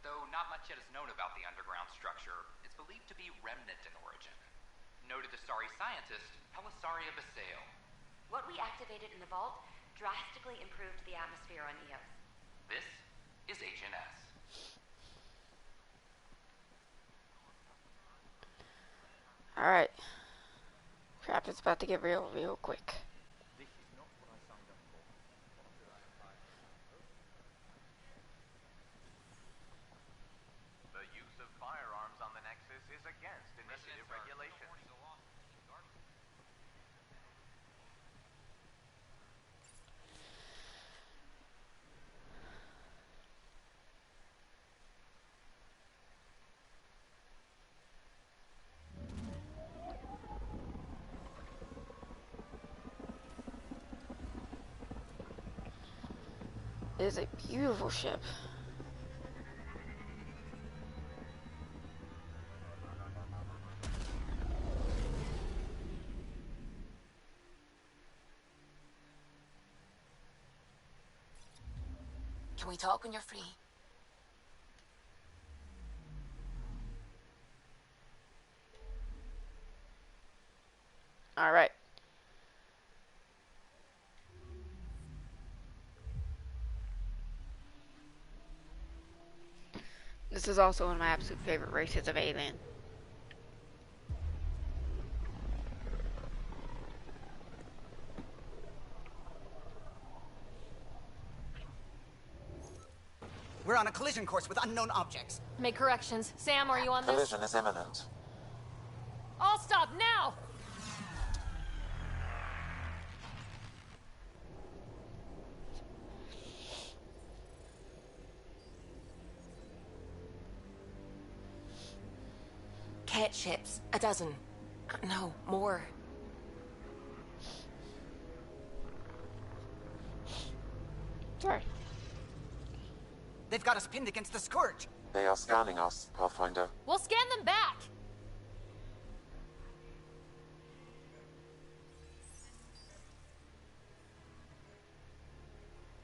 Speaker 13: Though not much yet is known about the underground structure, it's believed to be remnant in origin. Noted Asari scientist Helisaria Basale.
Speaker 9: What we activated in the vault drastically improved the atmosphere on Eos.
Speaker 13: This is Agent S.
Speaker 1: Alright. Crap, it's about to get real quick.
Speaker 11: The use of firearms on the Nexus is against initiative regulations.
Speaker 1: It is a beautiful ship.
Speaker 12: Can we talk when you're free?
Speaker 1: All right. This is also one of my absolute favorite races of alien.
Speaker 8: We're on a collision course with unknown objects.
Speaker 3: Make corrections. Sam, are you on this?
Speaker 2: Collision is imminent.
Speaker 3: All stop now!
Speaker 12: Cat ships. A dozen. No, more.
Speaker 1: Sorry.
Speaker 8: They've got us pinned against the Scourge.
Speaker 2: They are scanning us, Pathfinder.
Speaker 3: We'll scan them back!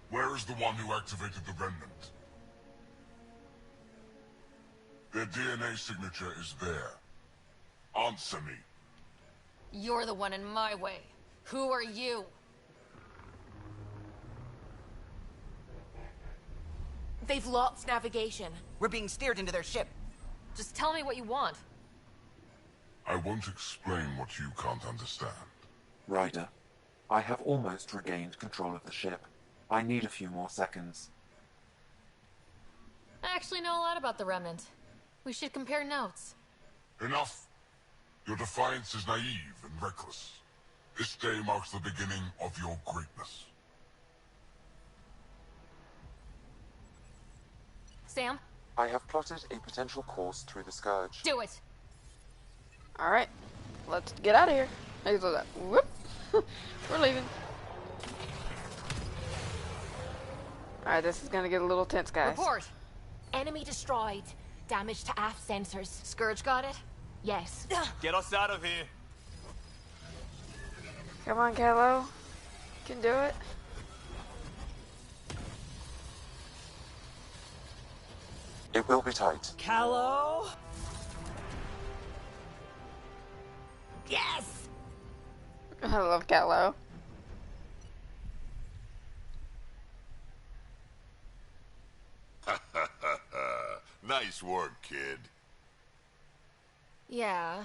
Speaker 4: Where is the one who activated the remnant? Their DNA signature is there. Answer me.
Speaker 3: You're the one in my way. Who are you?
Speaker 12: They've locked navigation.
Speaker 8: We're being steered into their ship.
Speaker 3: Just tell me what you want.
Speaker 4: I won't explain what you can't understand.
Speaker 2: Ryder, I have almost regained control of the ship. I need a few more seconds.
Speaker 3: I actually know a lot about the Remnant. We should compare notes.
Speaker 4: Enough! Your defiance is naive and reckless. This day marks the beginning of your greatness.
Speaker 3: Sam,
Speaker 2: I have plotted a potential course through the Scourge.
Speaker 3: Do it!
Speaker 1: Alright, let's get out of here. Look at that. Whoop! We're leaving. Alright, this is gonna get a little tense, guys.
Speaker 9: Report! Enemy destroyed. Damage to aft sensors.
Speaker 3: Scourge got it?
Speaker 9: Yes.
Speaker 5: Get us out of here.
Speaker 1: Come on, Kylo. You can do it.
Speaker 2: It will be tight.
Speaker 20: Callow?
Speaker 9: Yes!
Speaker 1: I love Kylo.
Speaker 4: Nice work, kid.
Speaker 3: Yeah,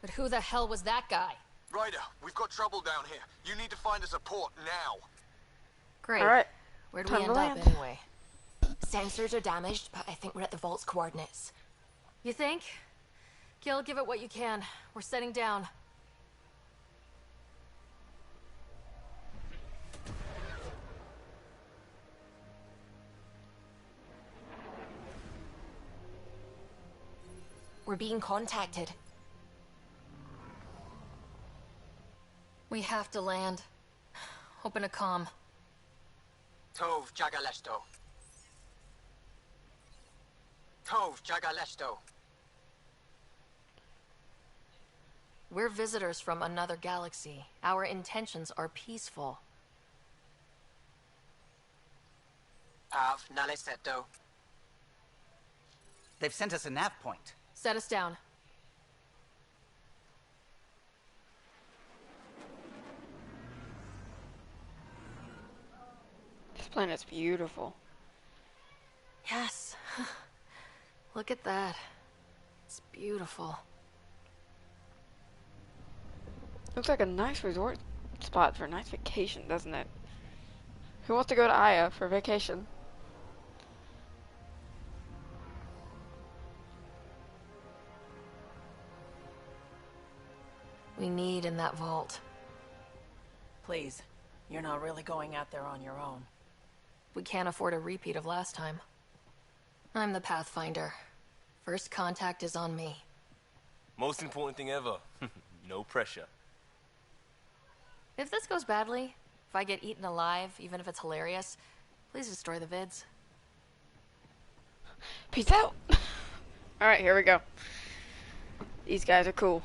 Speaker 3: but who the hell was that guy?
Speaker 21: Ryder, we've got trouble down here. You need to find us a port now.
Speaker 3: Great.
Speaker 1: Alright.
Speaker 3: Where'd we
Speaker 1: Time
Speaker 3: end
Speaker 1: to
Speaker 3: up
Speaker 1: land.
Speaker 3: anyway?
Speaker 9: Sensors are damaged, but I think we're at the vault's coordinates.
Speaker 3: You think? Gil, give it what you can. We're setting down.
Speaker 9: We're being contacted.
Speaker 3: We have to land. Open a comm.
Speaker 8: Tov Jagaleshto. Tov Jagaleshto.
Speaker 3: We're visitors from another galaxy. Our intentions are peaceful.
Speaker 8: Av Naleseto.
Speaker 15: They've sent us a nav point.
Speaker 3: Set us down.
Speaker 1: This planet's beautiful.
Speaker 3: Yes. Look at that. It's beautiful.
Speaker 1: Looks like a nice resort spot for a nice vacation, doesn't it? Who wants to go to Aya for vacation?
Speaker 3: We need in that vault.
Speaker 6: Please, you're not really going out there on your own.
Speaker 3: We can't afford a repeat of last time. I'm the Pathfinder. First contact is on me.
Speaker 5: Most important thing ever. No pressure.
Speaker 3: If this goes badly, if I get eaten alive, even if it's hilarious, please destroy the vids.
Speaker 1: Peace out! Alright, here we go. These guys are cool.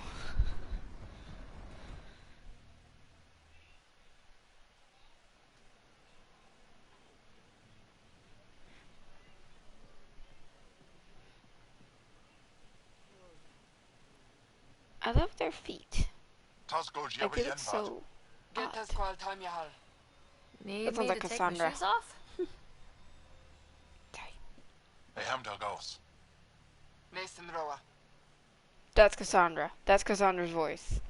Speaker 1: I love their feet. Like they look so odd.
Speaker 3: Need
Speaker 1: That sounds
Speaker 3: me
Speaker 1: like
Speaker 3: to
Speaker 1: Cassandra.
Speaker 3: take my shoes off?
Speaker 1: That's Cassandra. That's Cassandra's voice.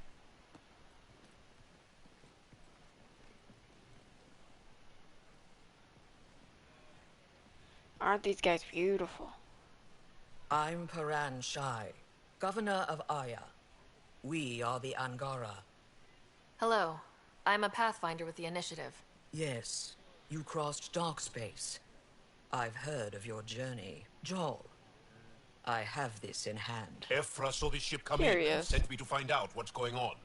Speaker 1: Aren't these guys beautiful?
Speaker 23: I'm Paran Shai, Governor of Aya. We are the Angara.
Speaker 3: Hello. I'm a Pathfinder with the Initiative.
Speaker 23: Yes, you crossed dark space. I've heard of your journey. Joel, I have this in hand.
Speaker 21: Ephra saw this ship come
Speaker 1: Here
Speaker 21: in
Speaker 1: he
Speaker 21: and
Speaker 1: is.
Speaker 21: sent me to find out what's going on.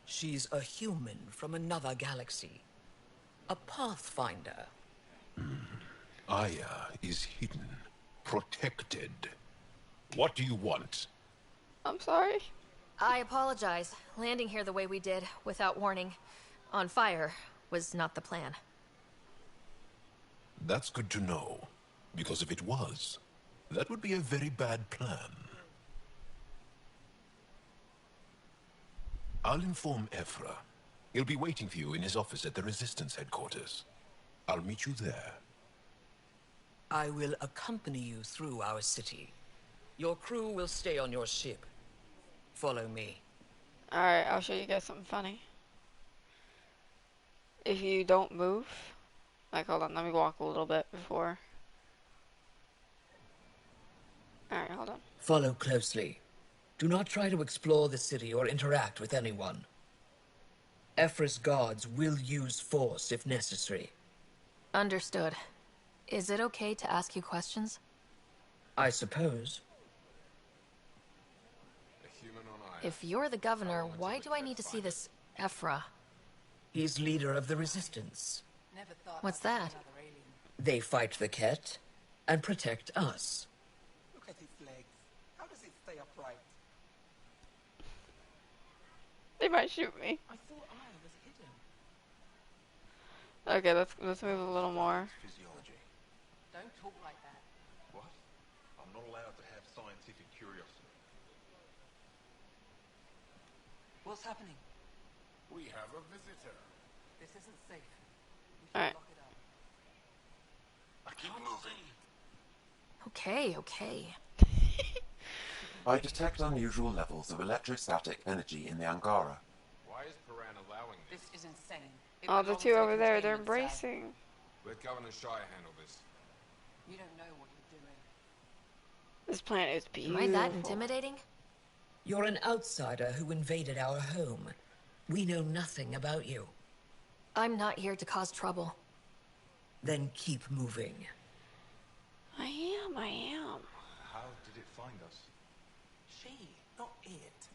Speaker 23: She's a human from another galaxy. A Pathfinder.
Speaker 21: Aya is hidden, protected. What do you want?
Speaker 1: I'm sorry.
Speaker 3: I apologize. Landing here the way we did, without warning, on fire, was not the plan.
Speaker 21: That's good to know, because if it was, that would be a very bad plan. I'll inform Ephra. He'll be waiting for you in his office at the Resistance headquarters. I'll meet you there.
Speaker 23: I will accompany you through our city. Your crew will stay on your ship. Follow me.
Speaker 1: Alright, I'll show you guys something funny. If you don't move, like, hold on, let me walk a little bit before. Alright, hold on.
Speaker 23: Follow closely. Do not try to explore the city or interact with anyone. Ephra's guards will use force if necessary.
Speaker 3: Understood. Is it okay to ask you questions?
Speaker 23: I suppose.
Speaker 3: If you're the governor, why do I need to see this Ephra?
Speaker 23: He's leader of the Resistance.
Speaker 3: What's that?
Speaker 23: They fight the Ket and protect us.
Speaker 8: Look at his legs. How does he stay upright?
Speaker 1: They might shoot me.
Speaker 8: I thought Aya was hidden.
Speaker 1: Okay, let's move a little more.
Speaker 8: Physiology. Don't talk like that.
Speaker 21: What? I'm not allowed to have scientific curiosity.
Speaker 8: What's happening?
Speaker 21: We have a visitor.
Speaker 8: This isn't safe.
Speaker 1: Alright.
Speaker 21: I keep moving.
Speaker 3: Okay.
Speaker 2: I detect unusual levels of electrostatic energy in the Angara.
Speaker 10: Why is Paran allowing
Speaker 8: This is insane.
Speaker 1: Oh, the two over there, they're embracing.
Speaker 10: Let Governor Shire handle this.
Speaker 8: You don't know what you're doing.
Speaker 1: This planet is beautiful.
Speaker 3: Am I that intimidating?
Speaker 23: You're an outsider who invaded our home. We know nothing about you.
Speaker 3: I'm not here to cause trouble.
Speaker 23: Then keep moving.
Speaker 1: I am.
Speaker 21: How did it find us?
Speaker 8: She, not it.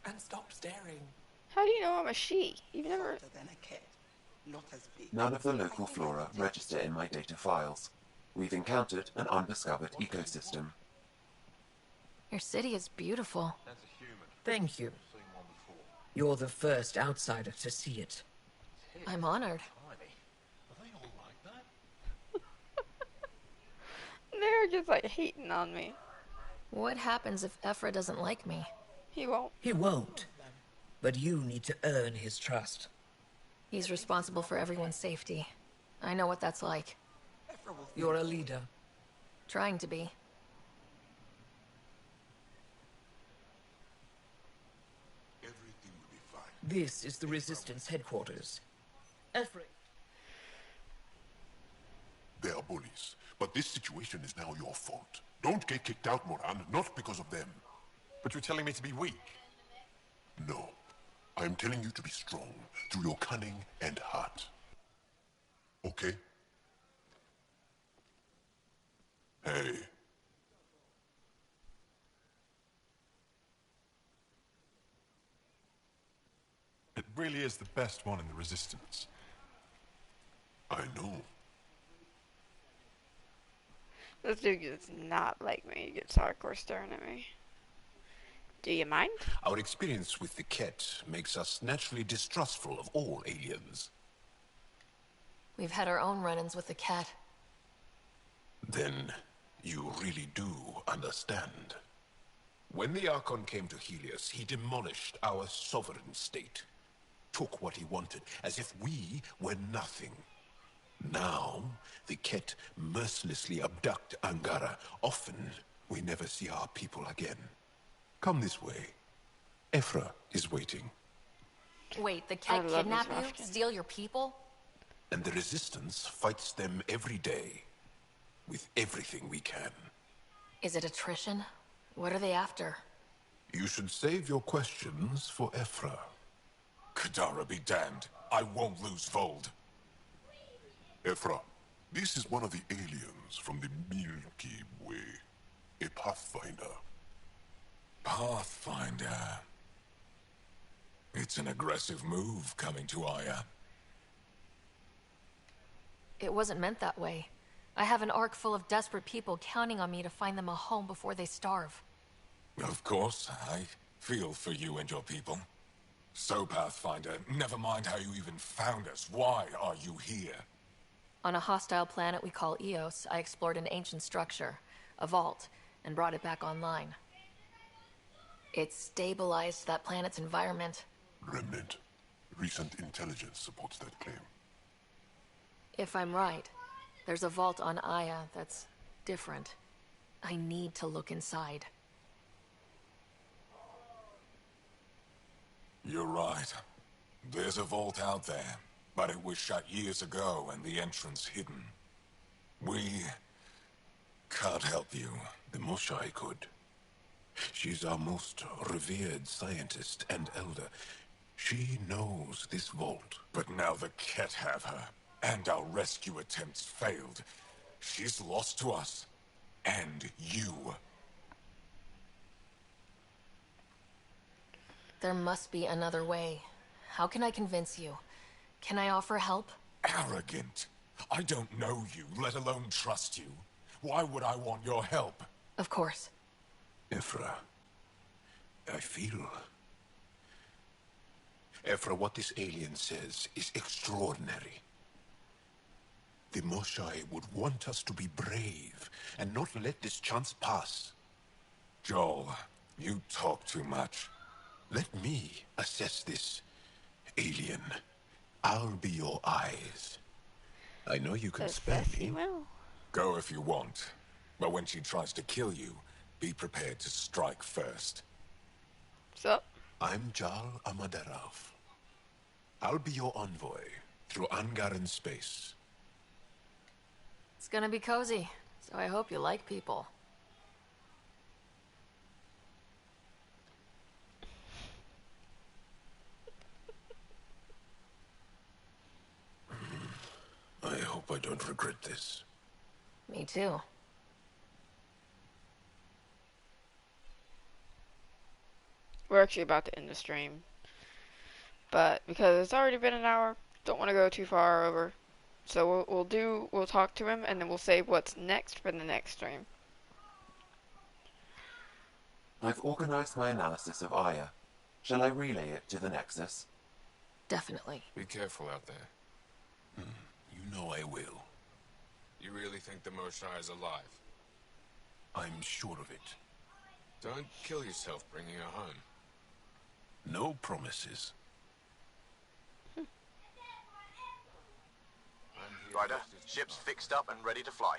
Speaker 8: And stop staring.
Speaker 1: How do you know I'm a she? You've never...
Speaker 8: Softer than a cat. Not as big.
Speaker 2: None of the local flora register in my data files. We've encountered an undiscovered ecosystem.
Speaker 3: Your city is beautiful.
Speaker 21: That's a human.
Speaker 23: Thank you.
Speaker 21: Seen one before.
Speaker 23: You're the first outsider to see it.
Speaker 3: I'm honored.
Speaker 21: Tiny. Are they all like that?
Speaker 1: They're just like hating on me.
Speaker 3: What happens if Ephra doesn't like me?
Speaker 1: He won't.
Speaker 23: He won't. But you need to earn his trust.
Speaker 3: He's responsible for everyone's safety. I know what that's like.
Speaker 23: You're a leader.
Speaker 3: Trying to be.
Speaker 21: Everything will be fine.
Speaker 23: This is the Resistance headquarters. Ephraim.
Speaker 21: They are bullies, but this situation is now your fault. Don't get kicked out, Moran, not because of them.
Speaker 14: But you're telling me to be weak?
Speaker 21: No. I'm telling you to be strong through your cunning and heart. Okay? Hey.
Speaker 14: It really is the best one in the Resistance.
Speaker 21: I know.
Speaker 1: This dude does not like me. He gets hardcore staring at me. Do you mind?
Speaker 21: Our experience with the Ket makes us naturally distrustful of all aliens.
Speaker 3: We've had our own run-ins with the cat.
Speaker 21: Then you really do understand. When the Archon came to Helios, he demolished our sovereign state. Took what he wanted, as if we were nothing. Now, the Ket mercilessly abduct Angara. Often, we never see our people again. Come this way. Ephra is waiting.
Speaker 3: Wait, the cat kidnap you? Steal your people?
Speaker 21: And the Resistance fights them every day. With everything we can.
Speaker 3: Is it attrition? What are they after?
Speaker 21: You should save your questions for Ephra.
Speaker 14: Kadara be damned. I won't lose Vold.
Speaker 21: Ephra, this is one of the aliens from the Milky Way. A Pathfinder.
Speaker 14: Pathfinder. It's an aggressive move coming to Aya.
Speaker 3: It wasn't meant that way. I have an ark full of desperate people counting on me to find them a home before they starve.
Speaker 14: Of course, I feel for you and your people. So, Pathfinder, never mind how you even found us. Why are you here?
Speaker 3: On a hostile planet we call Eos, I explored an ancient structure, a vault, and brought it back online. It stabilized that planet's environment.
Speaker 21: Remnant. Recent intelligence supports that claim.
Speaker 3: If I'm right, there's a vault on Aya that's different. I need to look inside.
Speaker 14: You're right. There's a vault out there, but it was shut years ago and the entrance hidden. We can't help you.
Speaker 21: The Moshai could. She's our most revered scientist and elder. She knows this vault.
Speaker 14: But now the Ket have her, and our rescue attempts failed. She's lost to us. And you.
Speaker 3: There must be another way. How can I convince you? Can I offer help?
Speaker 14: Arrogant. I don't know you, let alone trust you. Why would I want your help?
Speaker 3: Of course.
Speaker 21: Ephra, I feel... Ephra, what this alien says is extraordinary. The Moshai would want us to be brave and not let this chance pass.
Speaker 14: Joel, you talk too much.
Speaker 21: Let me assess this, alien. I'll be your eyes. I know you can spare me.
Speaker 14: Go if you want. But when she tries to kill you, be prepared to strike first.
Speaker 1: So?
Speaker 21: I'm Jal Amaderov. I'll be your envoy through Angaran space.
Speaker 3: It's gonna be cozy, so I hope you like people.
Speaker 21: I hope I don't regret this.
Speaker 3: Me too.
Speaker 1: We're actually about to end the stream. But because it's already been an hour, don't want to go too far over. So we'll talk to him and then we'll save what's next for the next stream.
Speaker 2: I've organized my analysis of Aya. Shall I relay it to the Nexus?
Speaker 3: Definitely.
Speaker 16: Be careful out there.
Speaker 21: You know I will.
Speaker 16: You really think the Moshai is alive?
Speaker 21: I'm sure of it.
Speaker 16: Don't kill yourself bringing her home.
Speaker 21: No promises.
Speaker 17: Ryder, ship's fixed up and ready to fly.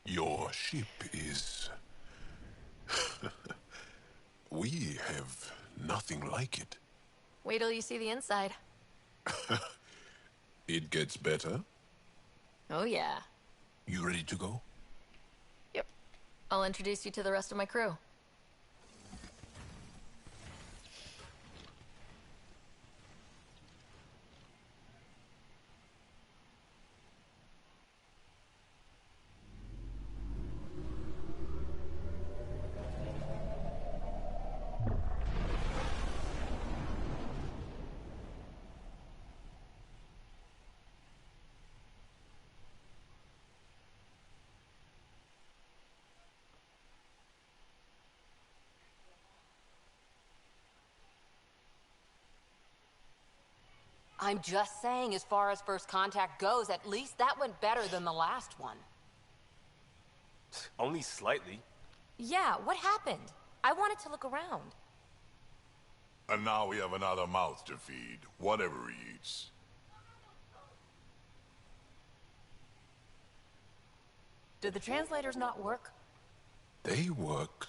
Speaker 21: Your ship is... We have nothing like it.
Speaker 3: Wait till you see the inside.
Speaker 21: It gets better?
Speaker 3: Oh yeah.
Speaker 21: You ready to go?
Speaker 3: Yep. I'll introduce you to the rest of my crew.
Speaker 9: I'm just saying, as far as first contact goes, at least that went better than the last one.
Speaker 5: Only slightly.
Speaker 9: Yeah, what happened? I wanted to look around.
Speaker 4: And now we have another mouth to feed, whatever he eats.
Speaker 6: Did the translators not work?
Speaker 21: They work.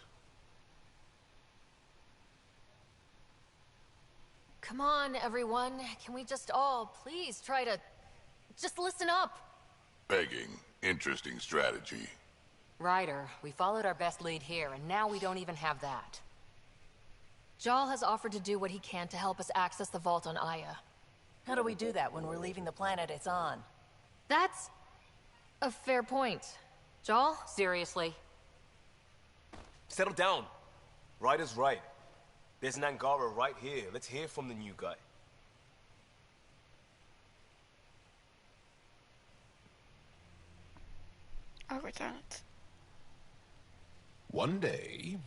Speaker 3: Come on, everyone. Can we just all please try to just listen up?
Speaker 4: Begging. Interesting strategy.
Speaker 9: Ryder, we followed our best lead here, and now we don't even have that.
Speaker 3: Jal has offered to do what he can to help us access the vault on Aya.
Speaker 6: How do we do that when we're leaving the planet it's on?
Speaker 3: That's a fair point. Jal?
Speaker 9: Seriously?
Speaker 5: Settle down. Ryder's right. There's an Angara right here. Let's hear from the new guy.
Speaker 1: Lieutenant.
Speaker 21: One day,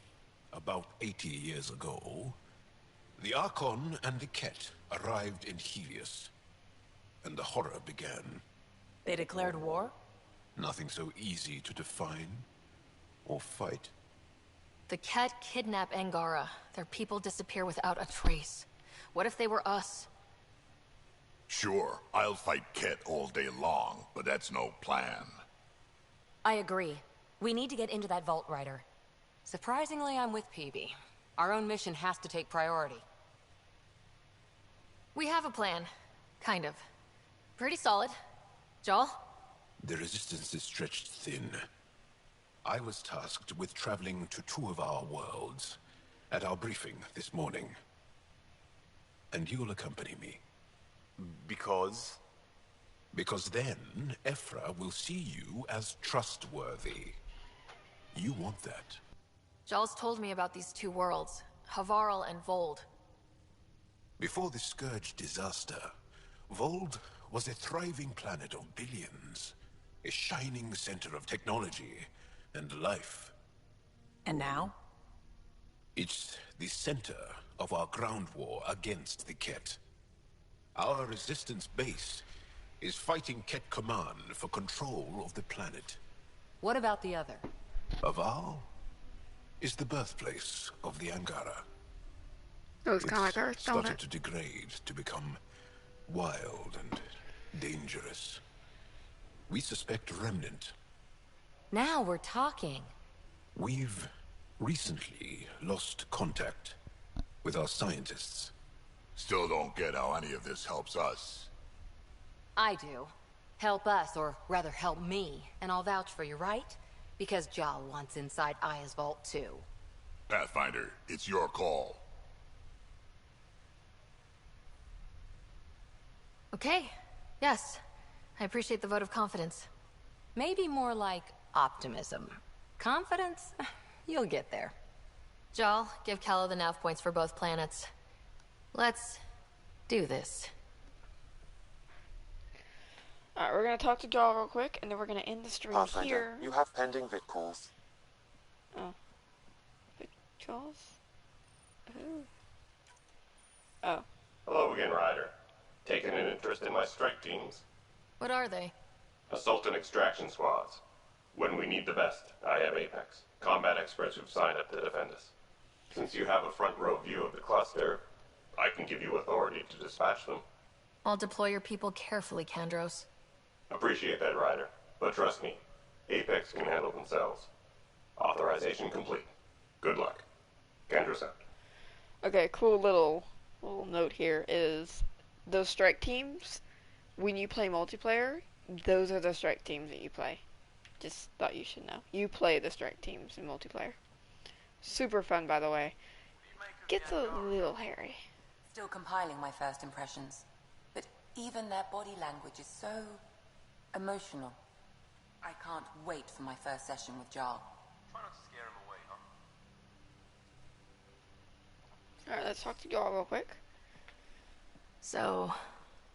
Speaker 21: about 80 years ago, the Archon and the Ket arrived in Helios, and the horror began.
Speaker 6: They declared war?
Speaker 21: Nothing so easy to define or fight.
Speaker 3: The Ket kidnap Angara. Their people disappear without a trace. What if they were us?
Speaker 4: Sure, I'll fight Ket all day long, but that's no plan.
Speaker 9: I agree. We need to get into that vault, Ryder. Surprisingly, I'm with PB. Our own mission has to take priority.
Speaker 3: We have a plan. Kind of. Pretty solid. Jal?
Speaker 21: The resistance is stretched thin. I was tasked with traveling to two of our worlds at our briefing this morning. And you'll accompany me.
Speaker 5: Because?
Speaker 21: Because then, Ephra will see you as trustworthy. You want that.
Speaker 3: Jahl's told me about these two worlds, Havarl and Vold.
Speaker 21: Before the Scourge disaster, Vold was a thriving planet of billions. A shining center of technology and life.
Speaker 6: And now?
Speaker 21: It's the center of our ground war against the Ket. Our resistance base is fighting Ket Command for control of the planet.
Speaker 9: What about the other?
Speaker 21: Havarl is the birthplace of the Angara.
Speaker 1: Oh, it's kind of like Earth, don't
Speaker 21: started
Speaker 1: it?
Speaker 21: to degrade, to become wild and dangerous. We suspect Remnant.
Speaker 9: Now we're talking.
Speaker 21: We've recently lost contact with our scientists.
Speaker 4: Still don't get how any of this helps us.
Speaker 9: I do. Help us, or rather help me, and I'll vouch for you, right? Because Jahl wants inside Aya's vault too.
Speaker 4: Pathfinder, it's your call.
Speaker 3: Okay, yes. I appreciate the vote of confidence.
Speaker 9: Maybe more like optimism. Confidence? You'll get there.
Speaker 3: Jahl, give Calla the nav points for both planets. Let's do this.
Speaker 1: Alright, we're gonna talk to Jahl real quick, and then we're gonna end the stream
Speaker 2: Pathfinder,
Speaker 1: here.
Speaker 2: you have pending vid calls.
Speaker 1: Oh. Jaws? Who? Oh.
Speaker 10: Hello again, Ryder. Taking an interest in my strike teams?
Speaker 3: What are they?
Speaker 10: Assault and extraction squads. When we need the best, I have Apex, combat experts who've signed up to defend us. Since you have a front row view of the cluster, I can give you authority to dispatch them.
Speaker 3: I'll deploy your people carefully, Kandros.
Speaker 10: Appreciate that, Ryder. But trust me, Apex can handle themselves. Authorization complete. Good luck. Kandros out.
Speaker 1: Okay, cool little note here is those strike teams, when you play multiplayer, those are the strike teams that you play. Just thought you should know. You play the strike teams in multiplayer. Super fun, by the way. Gets a little hairy.
Speaker 12: Still compiling my first impressions. But even their body language is so emotional. I can't wait for my first session with Jahl.
Speaker 17: Try not to scare him away, huh?
Speaker 1: Alright, let's talk to Jahl real quick.
Speaker 3: So,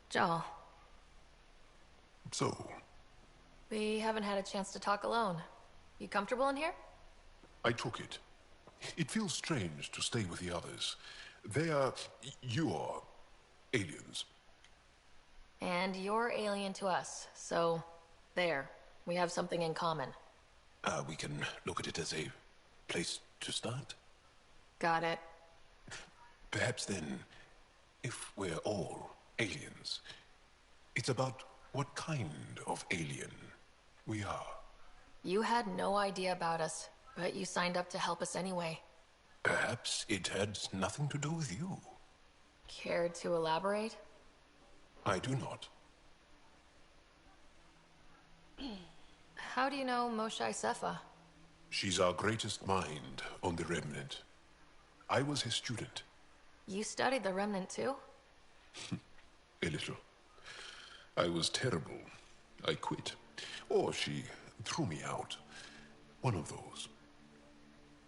Speaker 3: Jahl.
Speaker 21: So,
Speaker 3: We haven't had a chance to talk alone. You comfortable in here?
Speaker 21: I took it. It feels strange to stay with the others. They are... you're... aliens.
Speaker 3: And you're alien to us, so there. We have something in common.
Speaker 21: We can look at it as a place to start.
Speaker 3: Got it.
Speaker 21: Perhaps then, if we're all aliens, it's about what kind of alien we are.
Speaker 3: You had no idea about us, but you signed up to help us anyway.
Speaker 21: Perhaps it had nothing to do with you.
Speaker 3: Care to elaborate?
Speaker 21: I do not.
Speaker 3: How do you know Moshae Sefa?
Speaker 21: She's our greatest mind on the Remnant. I was his student.
Speaker 3: You studied the Remnant too?
Speaker 21: A little. I was terrible. I quit. Or she threw me out. One of those.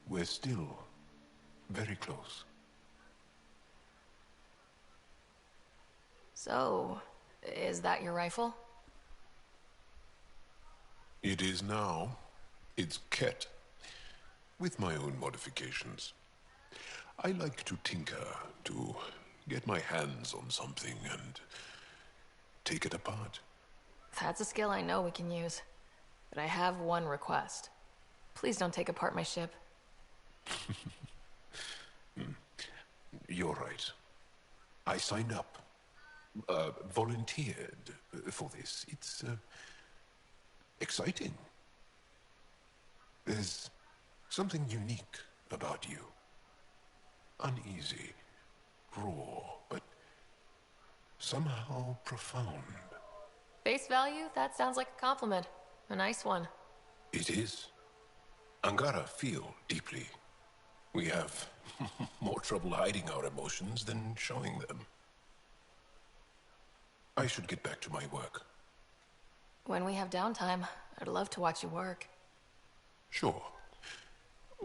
Speaker 21: We're still very close.
Speaker 3: So, is that your rifle?
Speaker 21: It is now. It's Ket. With my own modifications. I like to tinker, to get my hands on something and take it apart.
Speaker 3: That's a skill I know we can use. But I have one request. Please don't take apart my ship.
Speaker 21: You're right. I signed up. Volunteered for this. It's exciting. There's something unique about you. Uneasy, raw, but somehow profound.
Speaker 3: Face value? That sounds like a compliment. A nice one.
Speaker 21: It is. Angara feel deeply. We have more trouble hiding our emotions than showing them. I should get back to my work.
Speaker 3: When we have downtime, I'd love to watch you work.
Speaker 21: Sure.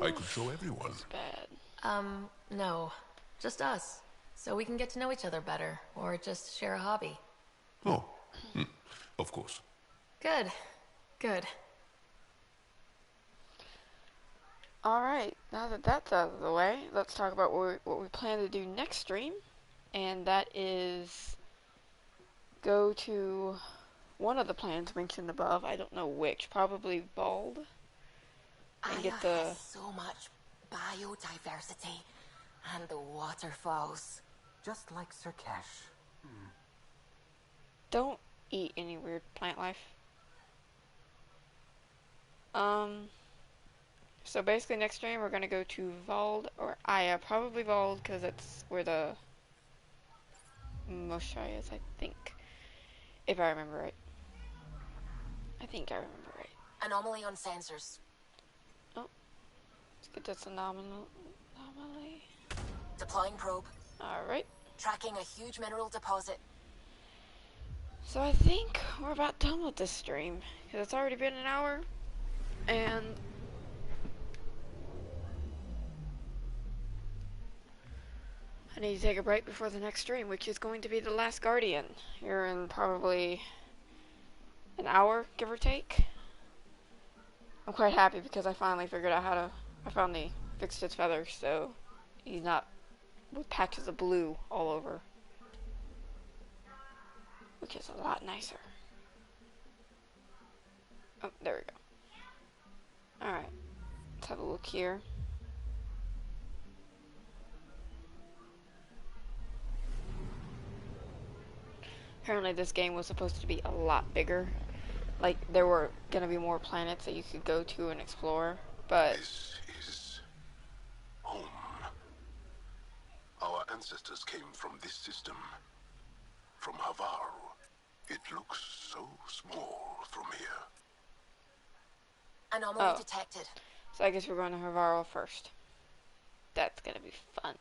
Speaker 21: I could show everyone.
Speaker 1: Bad.
Speaker 3: No. Just us. So we can get to know each other better, or just share a hobby.
Speaker 21: Oh, of course.
Speaker 3: Good. Good.
Speaker 1: Alright, now that that's out of the way, let's talk about what we plan to do next stream. And that is go to one of the plans mentioned above. I don't know which. Probably Bald. And get the...
Speaker 9: has so much biodiversity. And the waterfalls.
Speaker 15: Just like Sirkesh.
Speaker 1: Don't eat any weird plant life. So basically next stream we're gonna go to Vald or Aya. Probably Vald because that's where the Moshai is, I think. If I remember right. I think I remember right.
Speaker 9: Anomaly on sensors.
Speaker 1: Oh. Let's get this anomaly.
Speaker 9: Deploying probe.
Speaker 1: Alright.
Speaker 9: Tracking a huge mineral deposit.
Speaker 1: So I think we're about done with this stream. Because it's already been an hour. And... I need to take a break before the next stream, which is going to be The Last Guardian. Here in probably an hour, give or take. I'm quite happy because I finally figured out how to... I finally fixed his feathers, so he's not with patches of blue all over. Which is a lot nicer. Oh, there we go. Alright. Let's have a look here. Apparently this game was supposed to be a lot bigger. Like, there were gonna be more planets that you could go to and explore, but...
Speaker 21: This is home. Our ancestors came from this system. From Havaru. It looks so small from here.
Speaker 9: Anomaly detected.
Speaker 1: So I guess we're going to Havaru first. That's gonna be fun.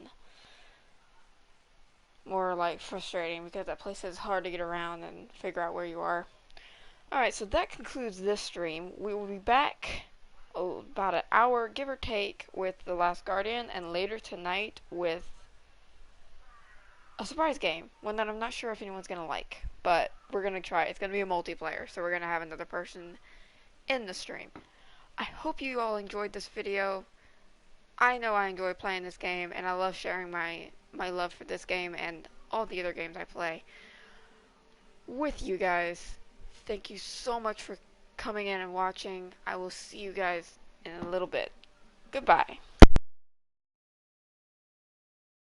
Speaker 1: More like frustrating because that place is hard to get around and figure out where you are. Alright, so that concludes this stream. We will be back about an hour, give or take, with The Last Guardian, and later tonight with a surprise game. One that I'm not sure if anyone's gonna like, but we're gonna try. It's gonna be a multiplayer, so we're gonna have another person in the stream. I hope you all enjoyed this video. I know I enjoy playing this game, and I love sharing my love for this game and all the other games I play with you guys. Thank you so much for coming in and watching. I will see you guys in a little bit. Goodbye.